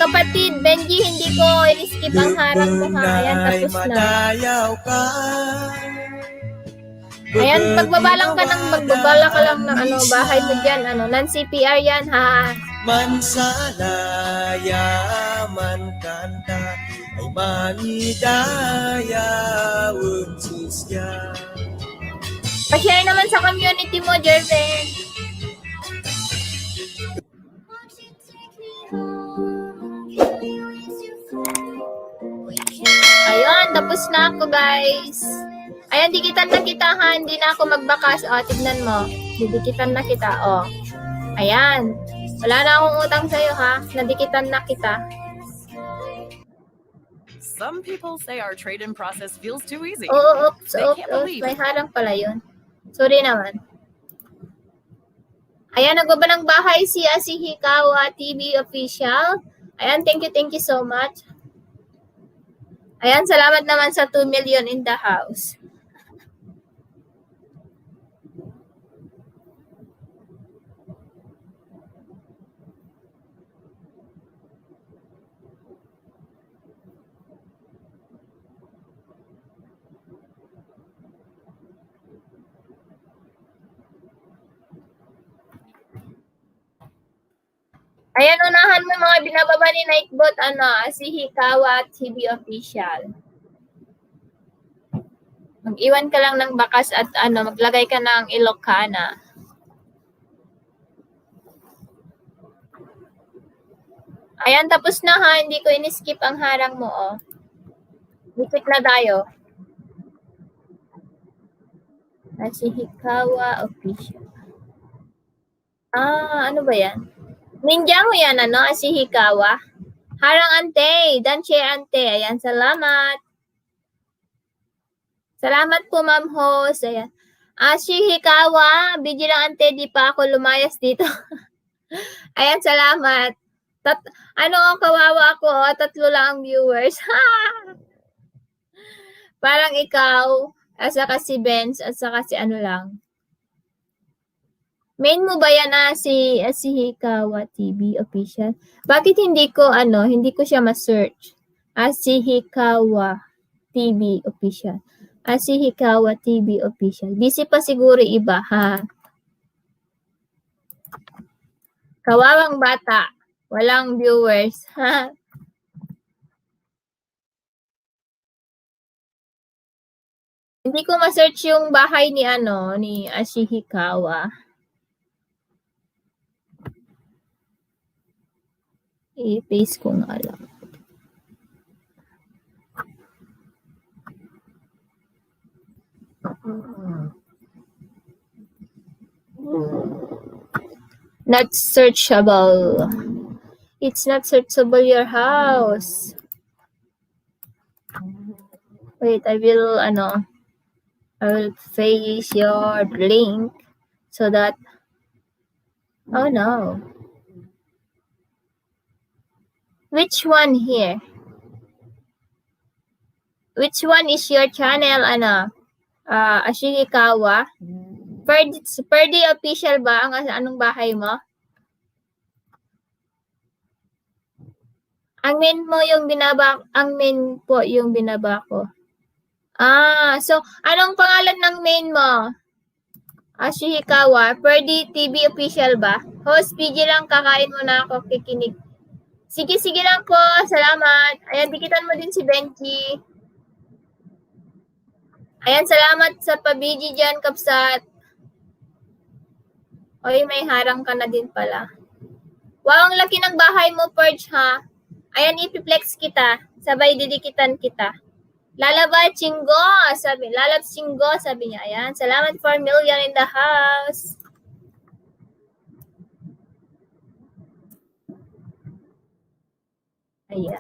S1: Kapatid Benji, hindi ko i-skip ang harap ko ha. Ayan, tapos na. Ayan, magbabala ka lang ng bahay mo dyan, non-CPR yan ha. Mansalaya man kanta ay mangidaya unsusya. Pa-share naman sa community mo, Jervin. Ayun, tapos na ako, guys. Ayan, dikitan na kita, ha. Hindi na ako magbakas. O, tignan mo. Didikitan na kita, o. Ayan. Wala na akong utang sa'yo, ha. Nadikitan na kita.
S4: Some people say our trade-in process feels too easy.
S1: Oops.
S4: They can't believe
S1: May harang pala yun. Sorry naman. Ayan, nagbaba ng bahay si Hikawa TV Official. Ayan, thank you so much. Ayan, salamat naman sa 2 million in the house. Ayan, unahan mo mga binababa ni Nightbot, si Hikawa TV Official. Mag-iwan ka lang ng bakas at maglagay ka ng Ilocana. Ayan, tapos na, ha. Hindi ko in-skip ang harang mo, oh. Dikit na tayo. Si Hikawa Official. Ano ba yan? Ninja mo yan, si Hikawa. Harang ante, dan share ante. Ayan, salamat. Salamat po, ma'am host. Ayan. Si Hikawa, video lang ante, di pa ako lumayas dito. Ayan, salamat. Kawawa ako, 3 lang ang viewers. Parang ikaw, at saka si Benz, at saka si lang. Main mo ba yan si Hikawa TV Official? Bakit hindi ko siya ma-search? Si Hikawa TV Official. Si Hikawa TV Official. Busy pa siguro iba, ha? Kawawang bata. Walang viewers, ha? Hindi ko ma-search yung bahay ni Hikawa. I-paste ko nga lang. Not searchable. It's not searchable your house. Wait, I will paste your link so that oh no. Which one here? Which one is your channel, Hikawa? Per day official ba anong bahay mo? Ang main mo yung binaba ko. So anong pangalan ng main mo? Hikawa, per day TV official ba? Host, PG lang, kakain mo na ako, kikinig. Sige lang po. Salamat. Ayan, dikitan mo din si Benji. Ayan, salamat sa pabiji dyan, Kapsat. Oy, may harang ka na din pala. Wow, ang laki ng bahay mo, Purge, ha? Ayan, ipiplex kita. Sabay didikitan kita. Lalab Chingo, sabi niya. Ayan, salamat 4 million in the house. Ayan.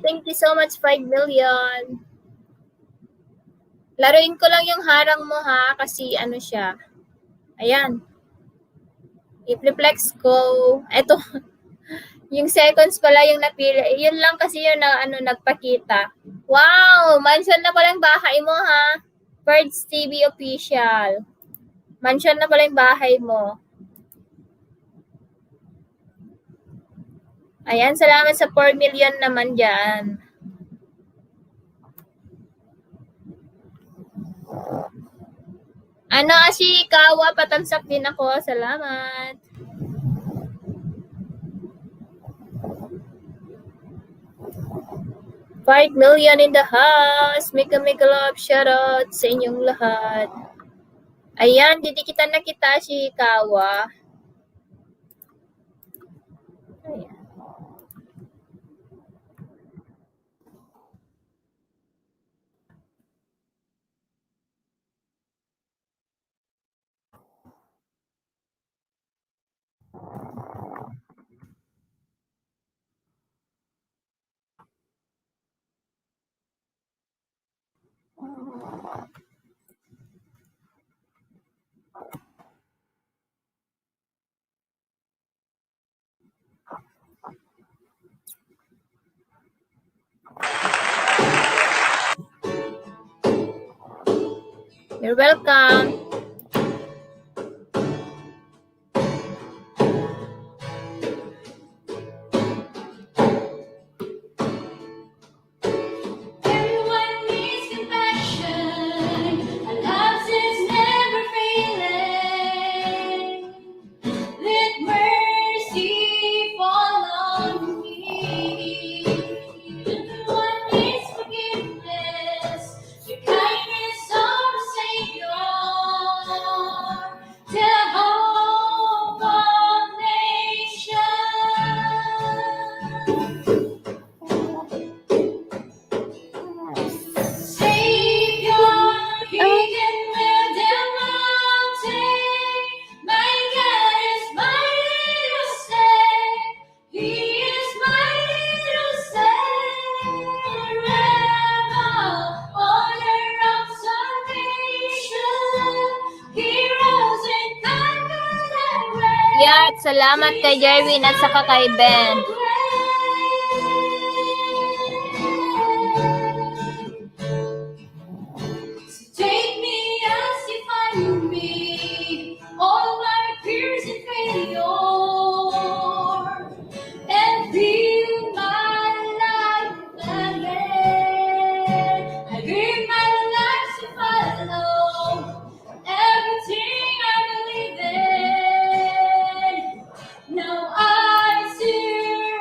S1: Thank you so much, 5 million. Laruin ko lang yung harang mo, ha, kasi siya. Ayan. I-flex ko. Eto. Yung seconds pala yung napili. Yun lang kasi yun nagpakita. Wow! Mansion na pala yung bahay mo, ha? Birds TV Official. Mansion na pala yung bahay mo. Ayan, salamat sa 4 million naman dyan. Si Hikawa, patamsak din ako. Salamat. $5 million in the house. Mega love shoutout sa inyong lahat. Ayan, didikitan na kita si Hikawa. Ayan. You're welcome.
S5: Everyone needs compassion. A love that's never failing. Let mercy fall on me. Everyone needs forgiveness. The kindness of the Savior. The hope of nations. Savior, He can move the mountain. My God is my little saint. He is my little saint. Rebel on the rocks of nation. Heroes and conquered and brave.
S1: Yeah, salamat kay Jerwin at saka kay Ben.
S5: Take me as you find me, all my fears and failure, and fill my life again. I give my life to follow everything I believe in. Now I surrender.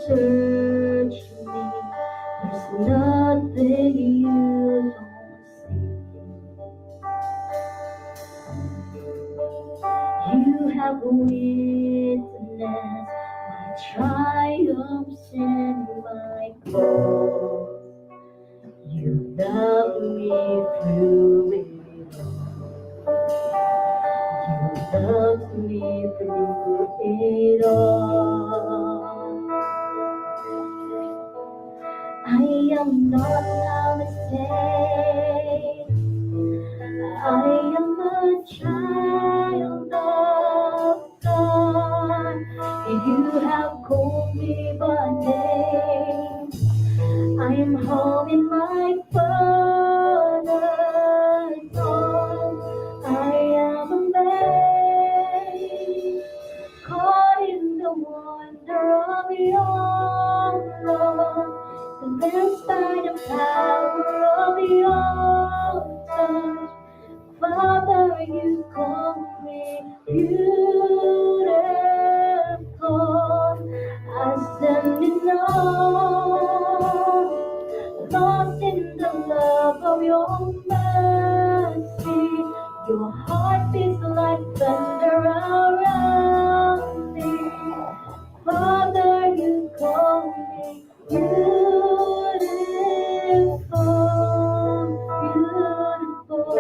S5: search me, there's nothing you don't see. You have witnessed my triumphs and my falls. You love me through it all. You love me through it all. I am not a mistake. I am a child of God. You have called me by name. I am home in my Father's arms. I am amazed, caught in the wonder of your love, convinced by the power of your touch. Father, you call me beautiful. I stand in awe, lost in the love of your mercy. Your heart beats like thunder around me. Father, you call me beautiful, beautiful.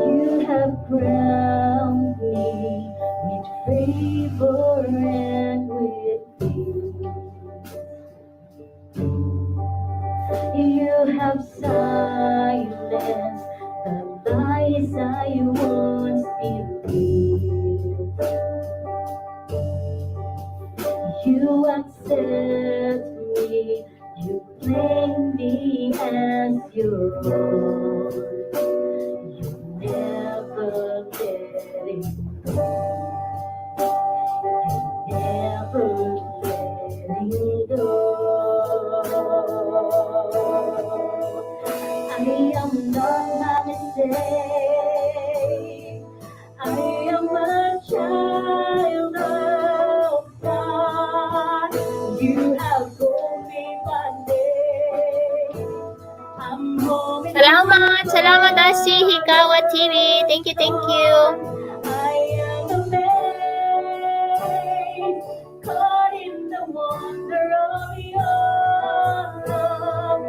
S5: You have crowned me with favor and with peace. You have silenced the lies I once believed. You accept me, you claim me as your own. You never letting go. You never letting go. I am not my mistake. I am a child of God. You have called me by name. I'm home in
S1: Salamat Asi Hikawa TV. Thank you, thank you.
S5: I am amazed, caught in the wonder of your love,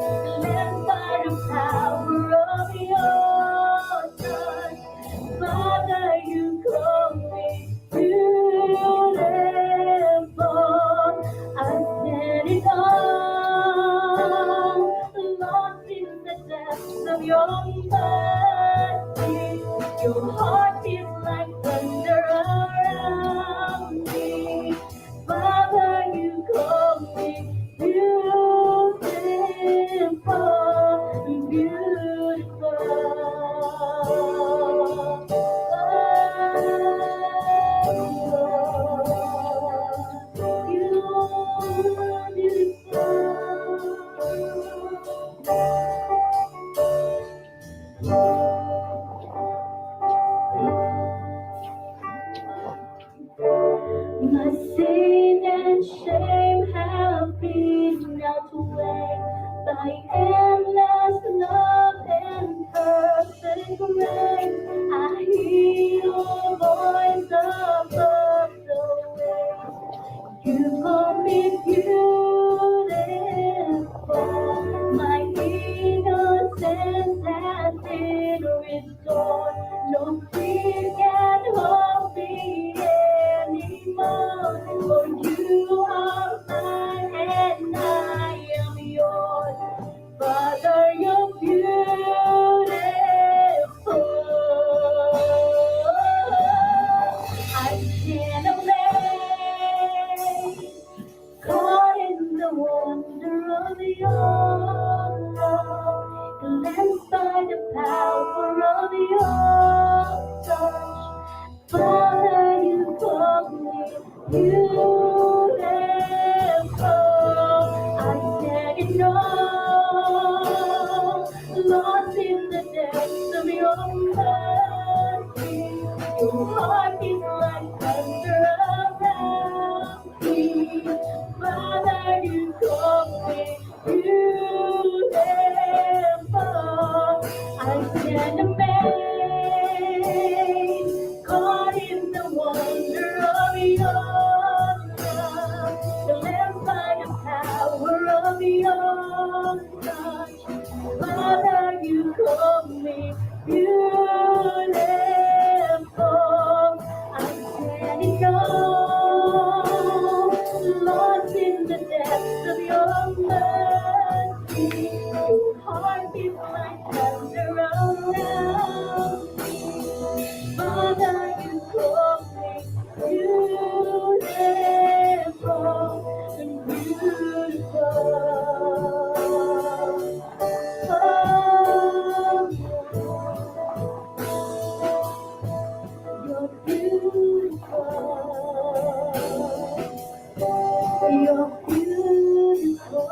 S5: led by the power of your touch. Father, you call me beautiful. I stand in awe, lost in the depths of your mercy. Your heart is like thunder around me. Father, you call me beautiful, My sin and shame have been outweighed by endless love and perfect grace. I hear your voice above the waves. You call me beautiful. My innocence has been restored. No fear can hold me anymore. For you are mine and I am yours. Father, you're beautiful. I stand amazed, caught in the wonder of your love, cleansed by the power of your touch. Father, you call me beautiful. I stand in awe, lost in the depths of your mercy. Your heart is like thunder amazed, caught in the wonder of your love, the lamp by the power of your touch. Father, you call me beautiful. I'm standing on, lost in the depths of your mercy. Your heart is like thunder around me. Father, you call me beautiful and beautiful. You're beautiful. You're beautiful.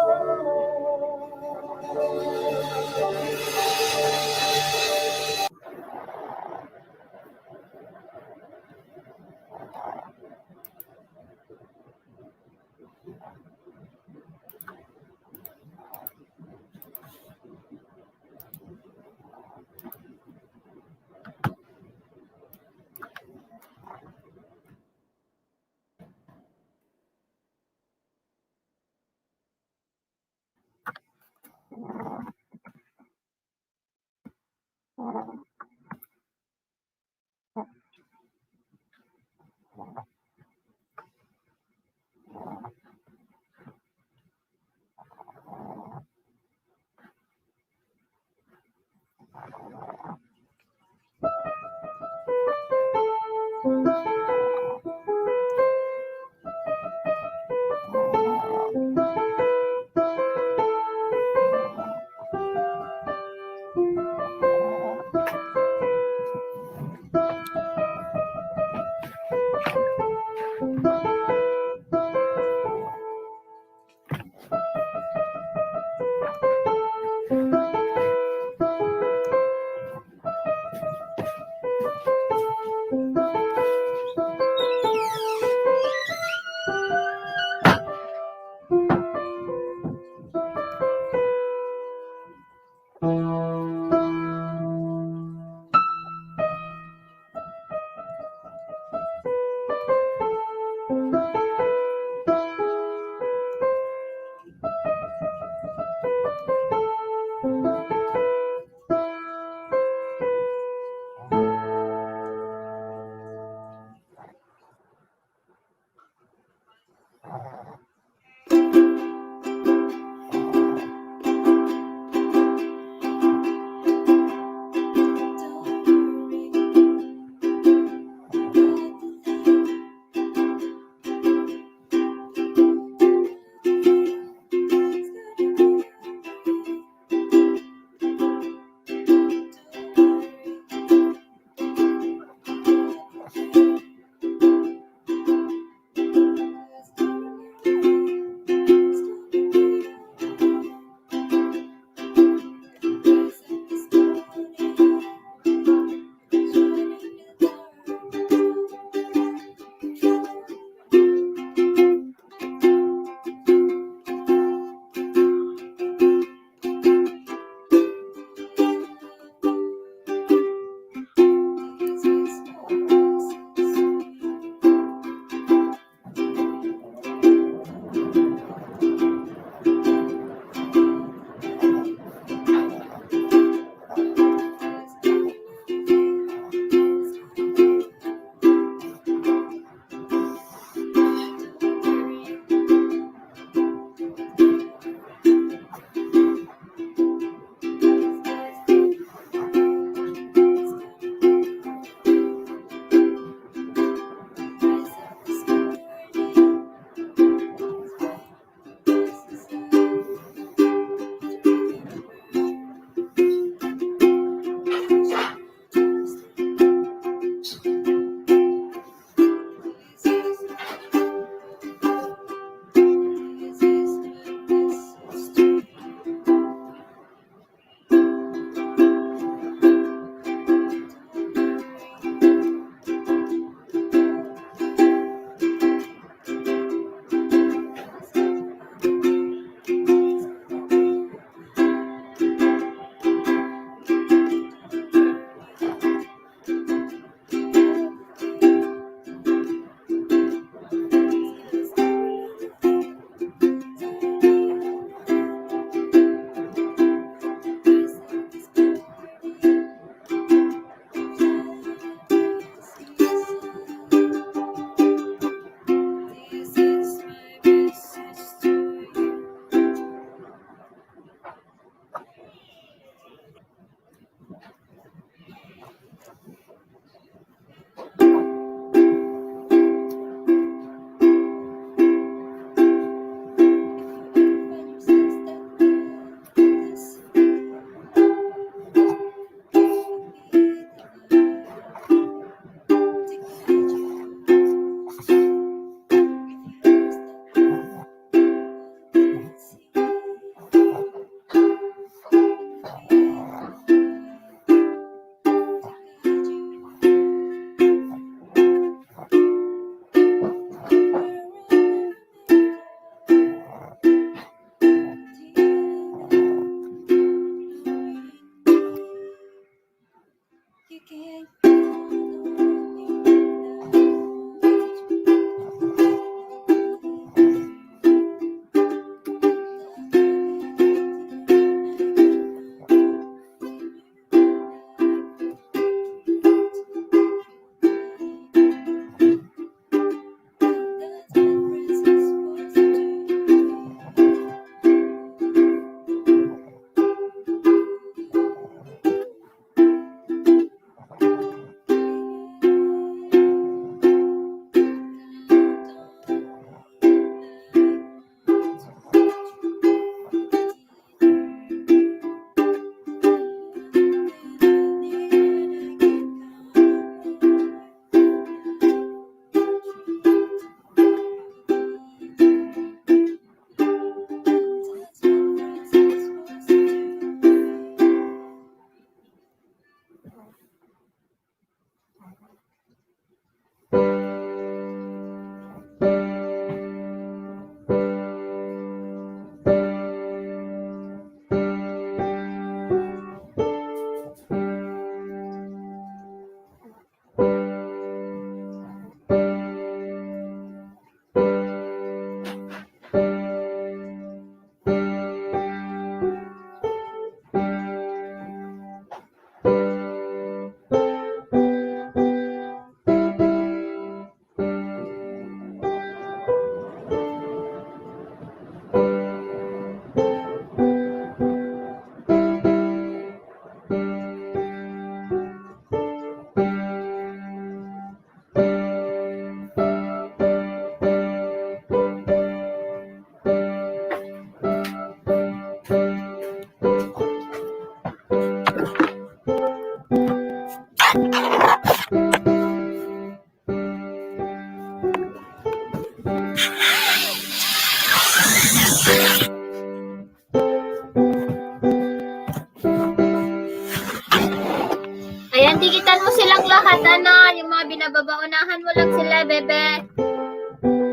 S1: Ayan, dikitan mo silang lahat, ano, yung mga binababaunahan mo lang sila, bebe.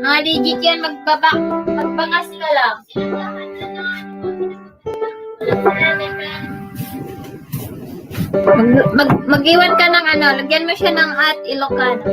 S1: Mga legit yan, magbangas ka lang. Silang lahat, ano, yung mga binababaunahan mo lang sila, bebe. Mag-iwan ka ng ano, lagyan mo siya ng Ilocano.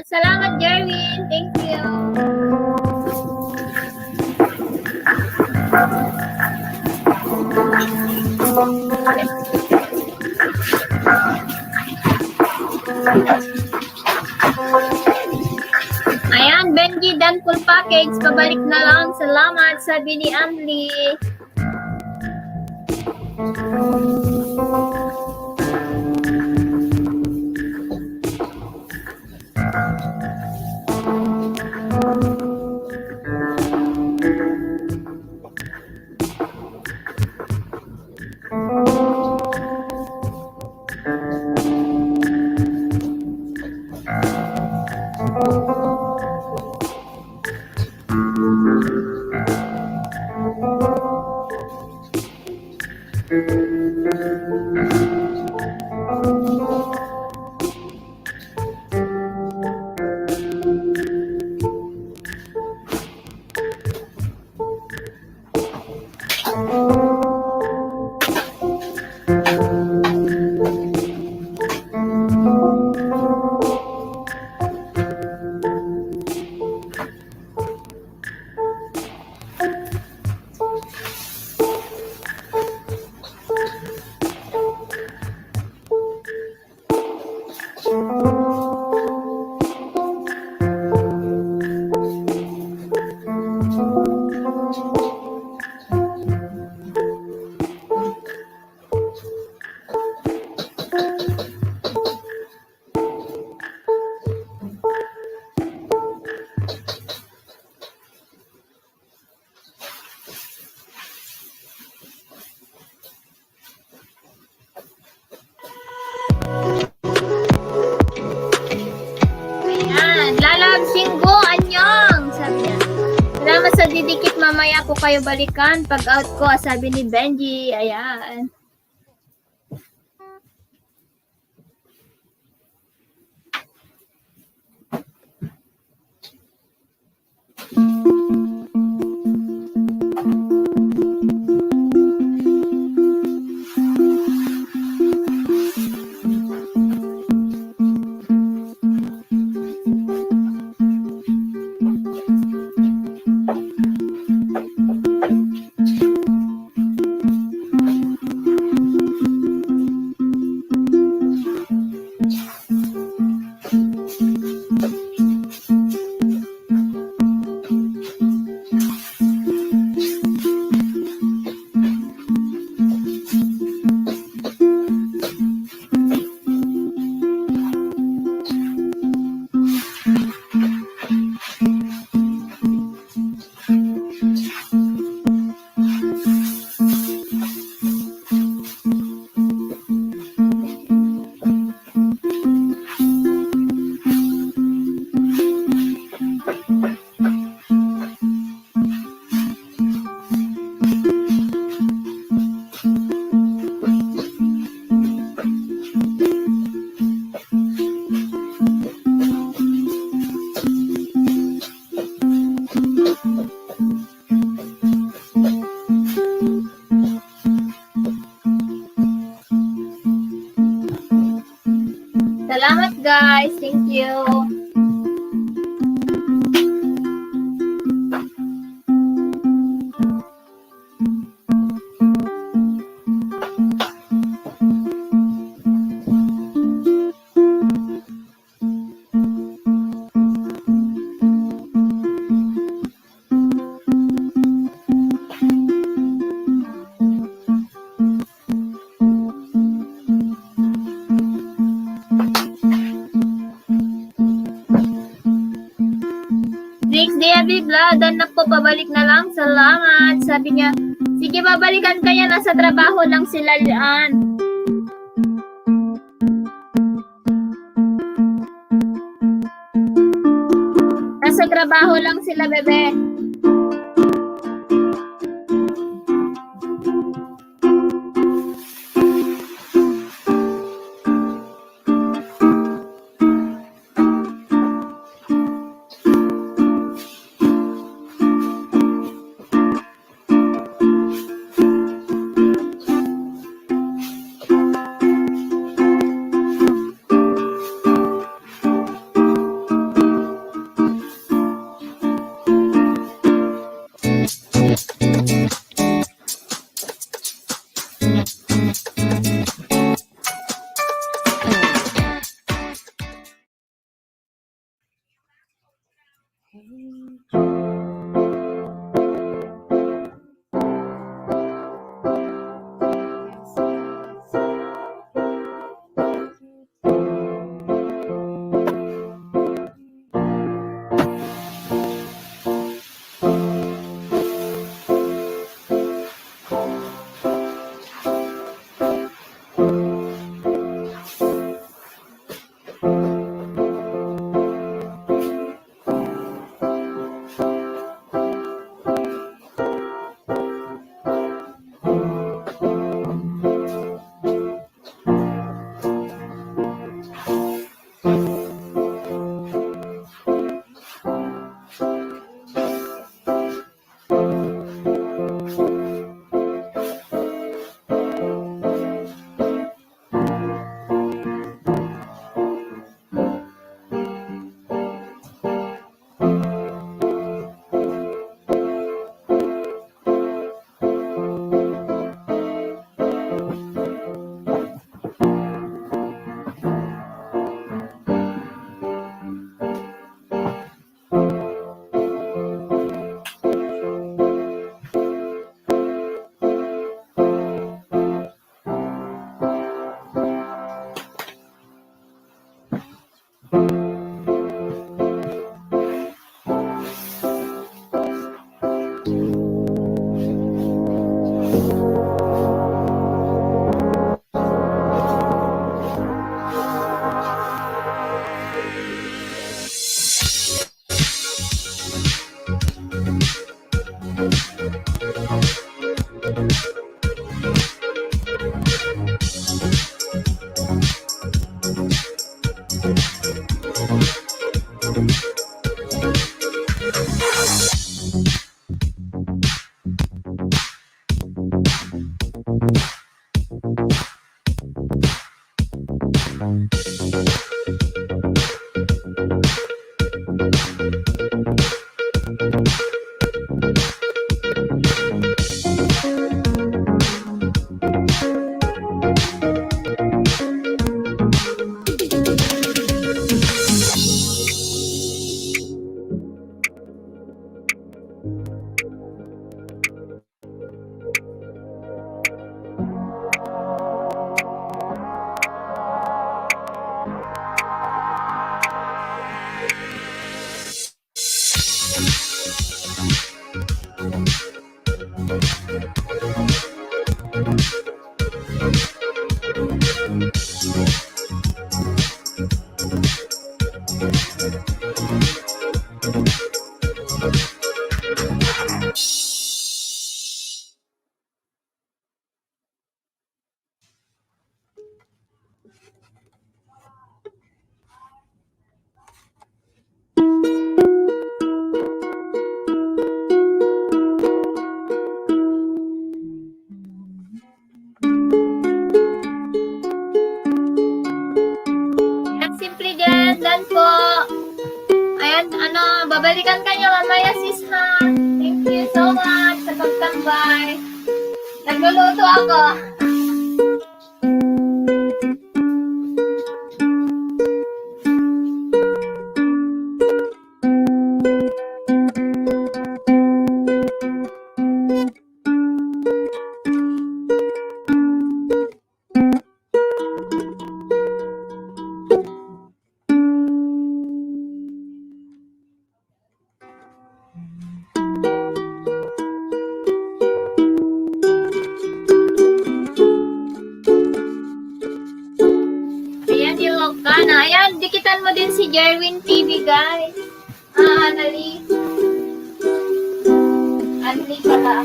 S1: Salamat, Jerwin. Thank you. Ayan, Benji, done full package. Pabalik na lang. Salamat, sabi ni Amli. Didikit mamaya ko kayo balikan pag out ko, sabi ni Benji. Ayan. guys. Thank you. Next day, Abibla, dan na po, pabalik na lang. Salamat. Sabi niya, sige, babalikan kanya. Nasa trabaho lang sila yan. Nasa trabaho lang sila, bebe. babalikan kayo mamaya sis ha. Thank you so much sa pagtambay. Nagluluto ako. Ayan, ilog ka na. Ayan, dikitan mo din si Jerwin TV, guys. Anali. Anali pala.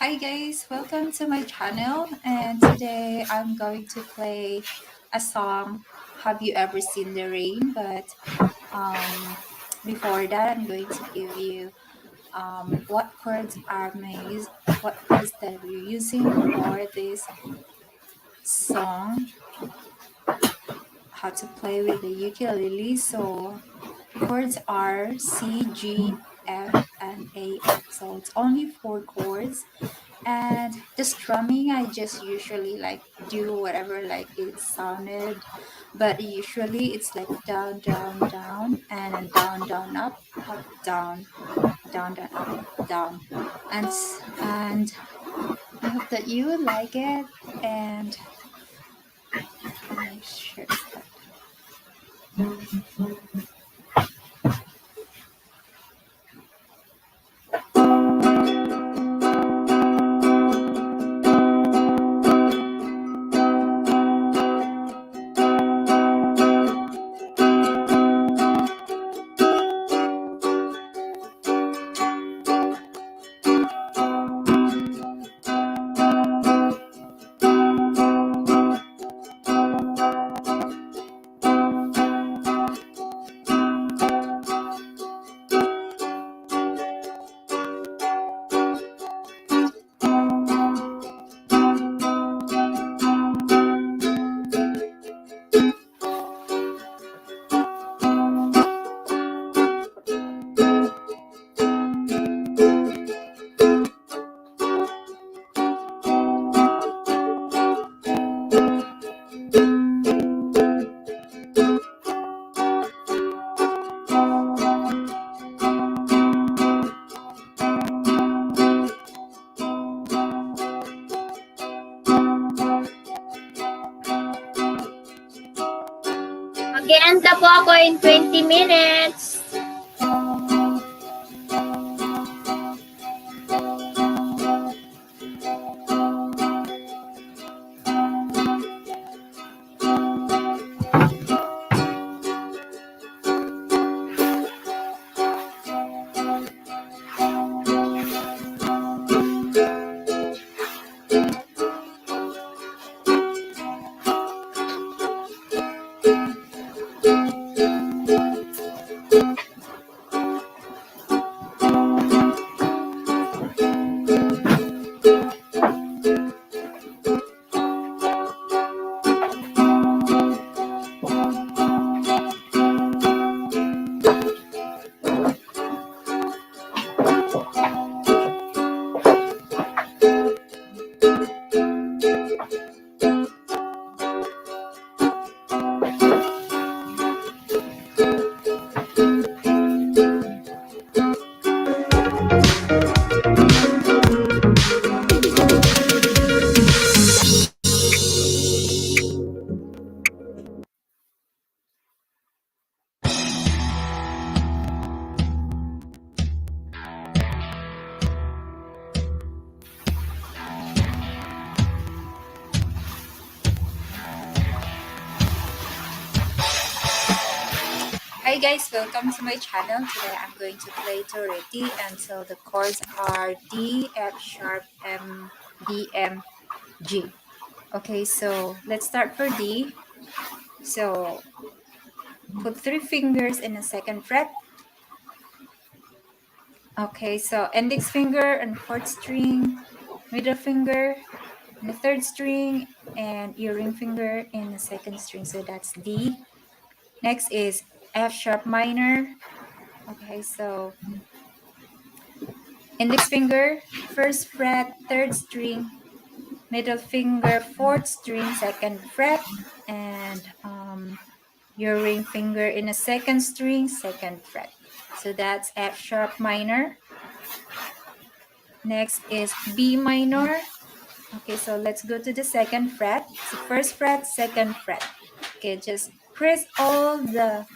S6: Hi guys, welcome to my channel, and today I'm going to play a song, Have You Ever Seen the Rain? But before that, I'm going to give you what chords what chords that we're using for this song, how to play with the ukulele. So chords are C, G, F, and A. So it's only 4 chords. And the strumming, I just usually like do whatever like it sounded, but usually it's like down, down, down, and then down, down, up, down, down, down, up, down, and I hope that you would like it. And let me share that.
S1: Mag-e-end na po ako in 20 minutes.
S6: Hi guys, welcome to my channel. Today I'm going to play Toreti, and so the chords are D, F sharp, M, D, M, G. Okay, so let's start for D. So put 3 fingers in the 2nd fret. Okay, so index finger and 4th string, middle finger in the 3rd string, and your ring finger in the 2nd string. So that's D. Next is F sharp minor. Okay, so index finger, 1st fret, 3rd string, middle finger, 4th string, 2nd fret, and your ring finger in a 2nd string, 2nd fret. So that's F sharp minor. Next is B minor. Okay, so let's go to the 2nd fret. So 1st fret, 2nd fret. Okay, just press all the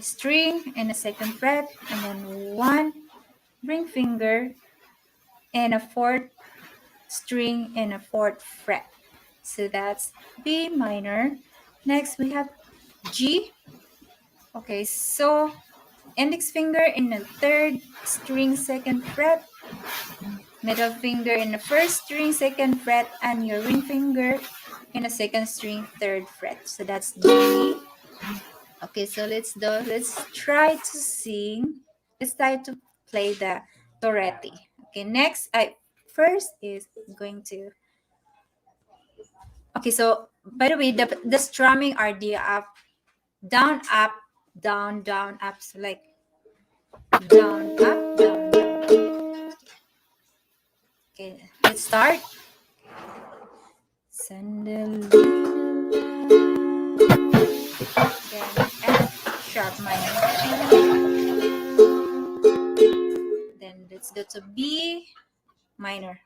S6: string in the 2nd fret, and then 1 ring finger and a 4th string in a 4th fret. So that's B minor. Next we have G. Okay, so index finger in the 3rd string, 2nd fret, middle finger in the 1st string, 2nd fret, and your ring finger in the 2nd string, 3rd fret. So that's G. Okay, so let's try to sing. Let's try to play the Toreti. Okay, next first is going to. Okay, so by the way, the strumming are the up, down, up, down, down, up. So like down, up, down, down. Okay, let's start. Sandalina. Then F sharp minor. Then let's go to B minor.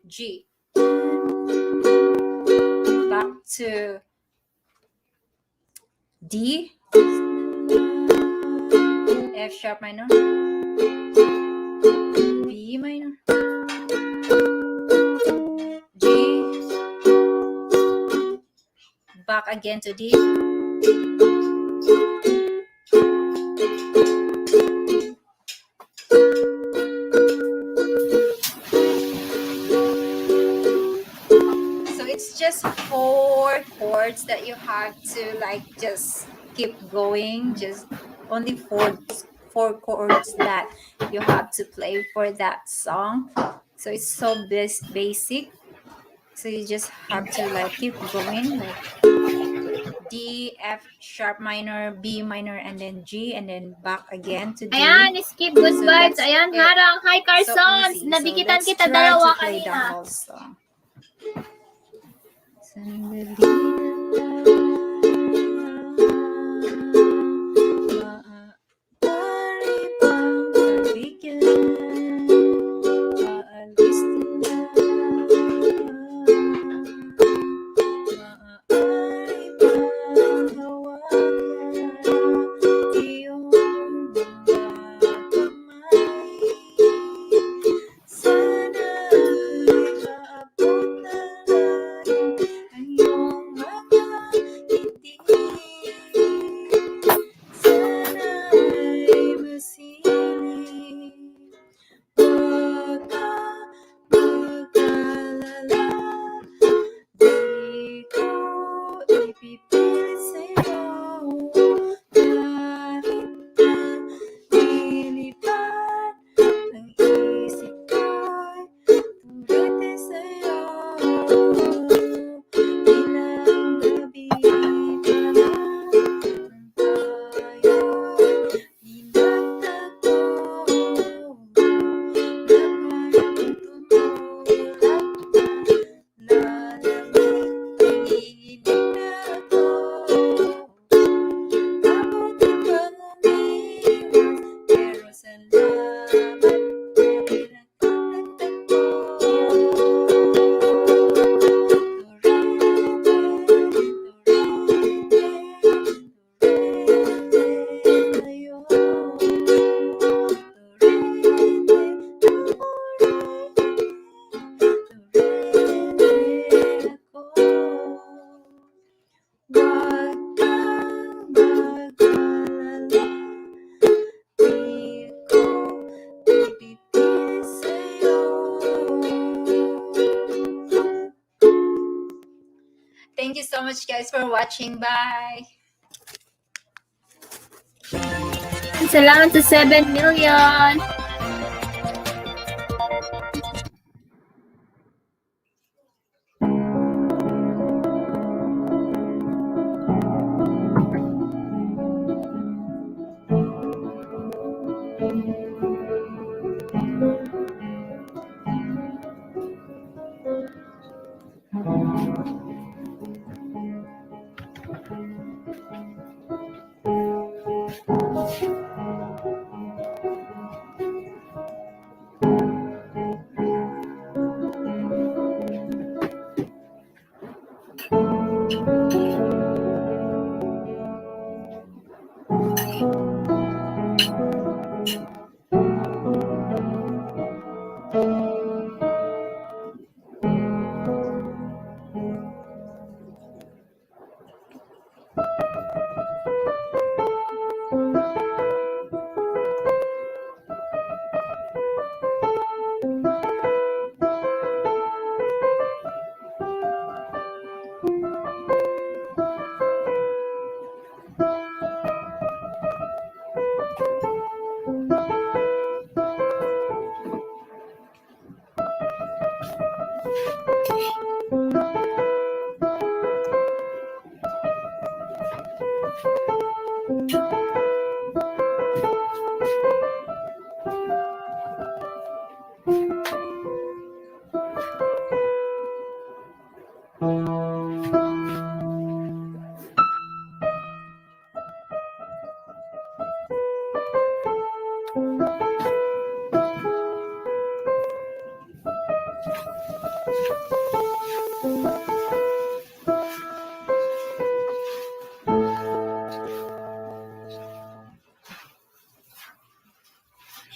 S6: G. Back to D. F sharp minor. B minor. G. Back again to D. It's just 4 chords that you have to like just keep going. Just only four chords that you have to play for that song. So it's so basic. So you just have to like keep going, like D, F sharp minor, B minor, and then G, and then back again to D.
S1: Ayan, skip good
S6: So
S1: vibes.
S6: that's
S1: Ayan,
S6: it.
S1: harang. Hi,
S6: So
S1: Carsons.
S6: easy.
S1: Nabikitan
S6: So
S1: kita
S6: let's try
S1: dalawa
S6: to play the
S1: kanina.
S6: whole song. Thank you so much, guys, for watching. Bye.
S1: Salamat sa 7 million.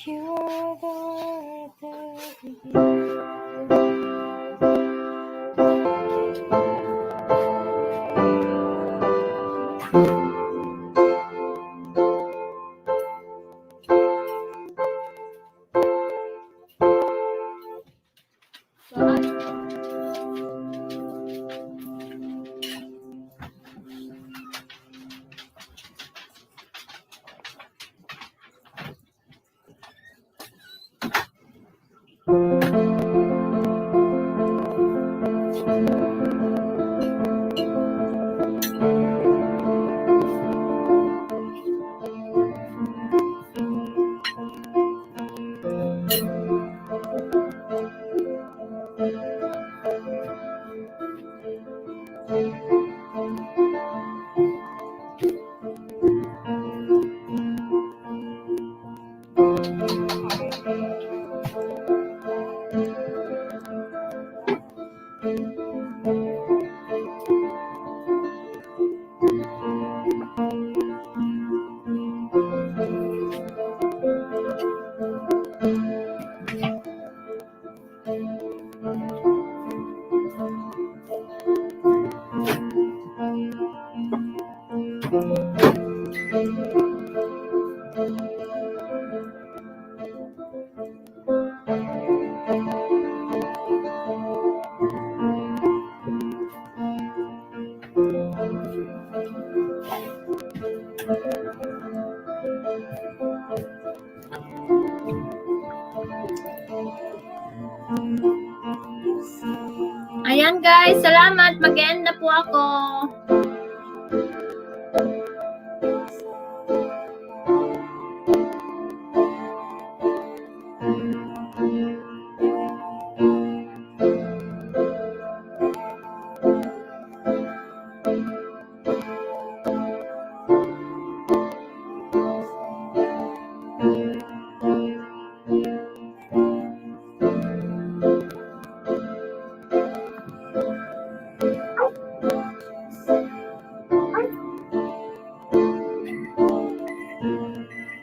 S6: You're the word that begins.
S1: Ayan guys, salamat. Mag-end na po ako.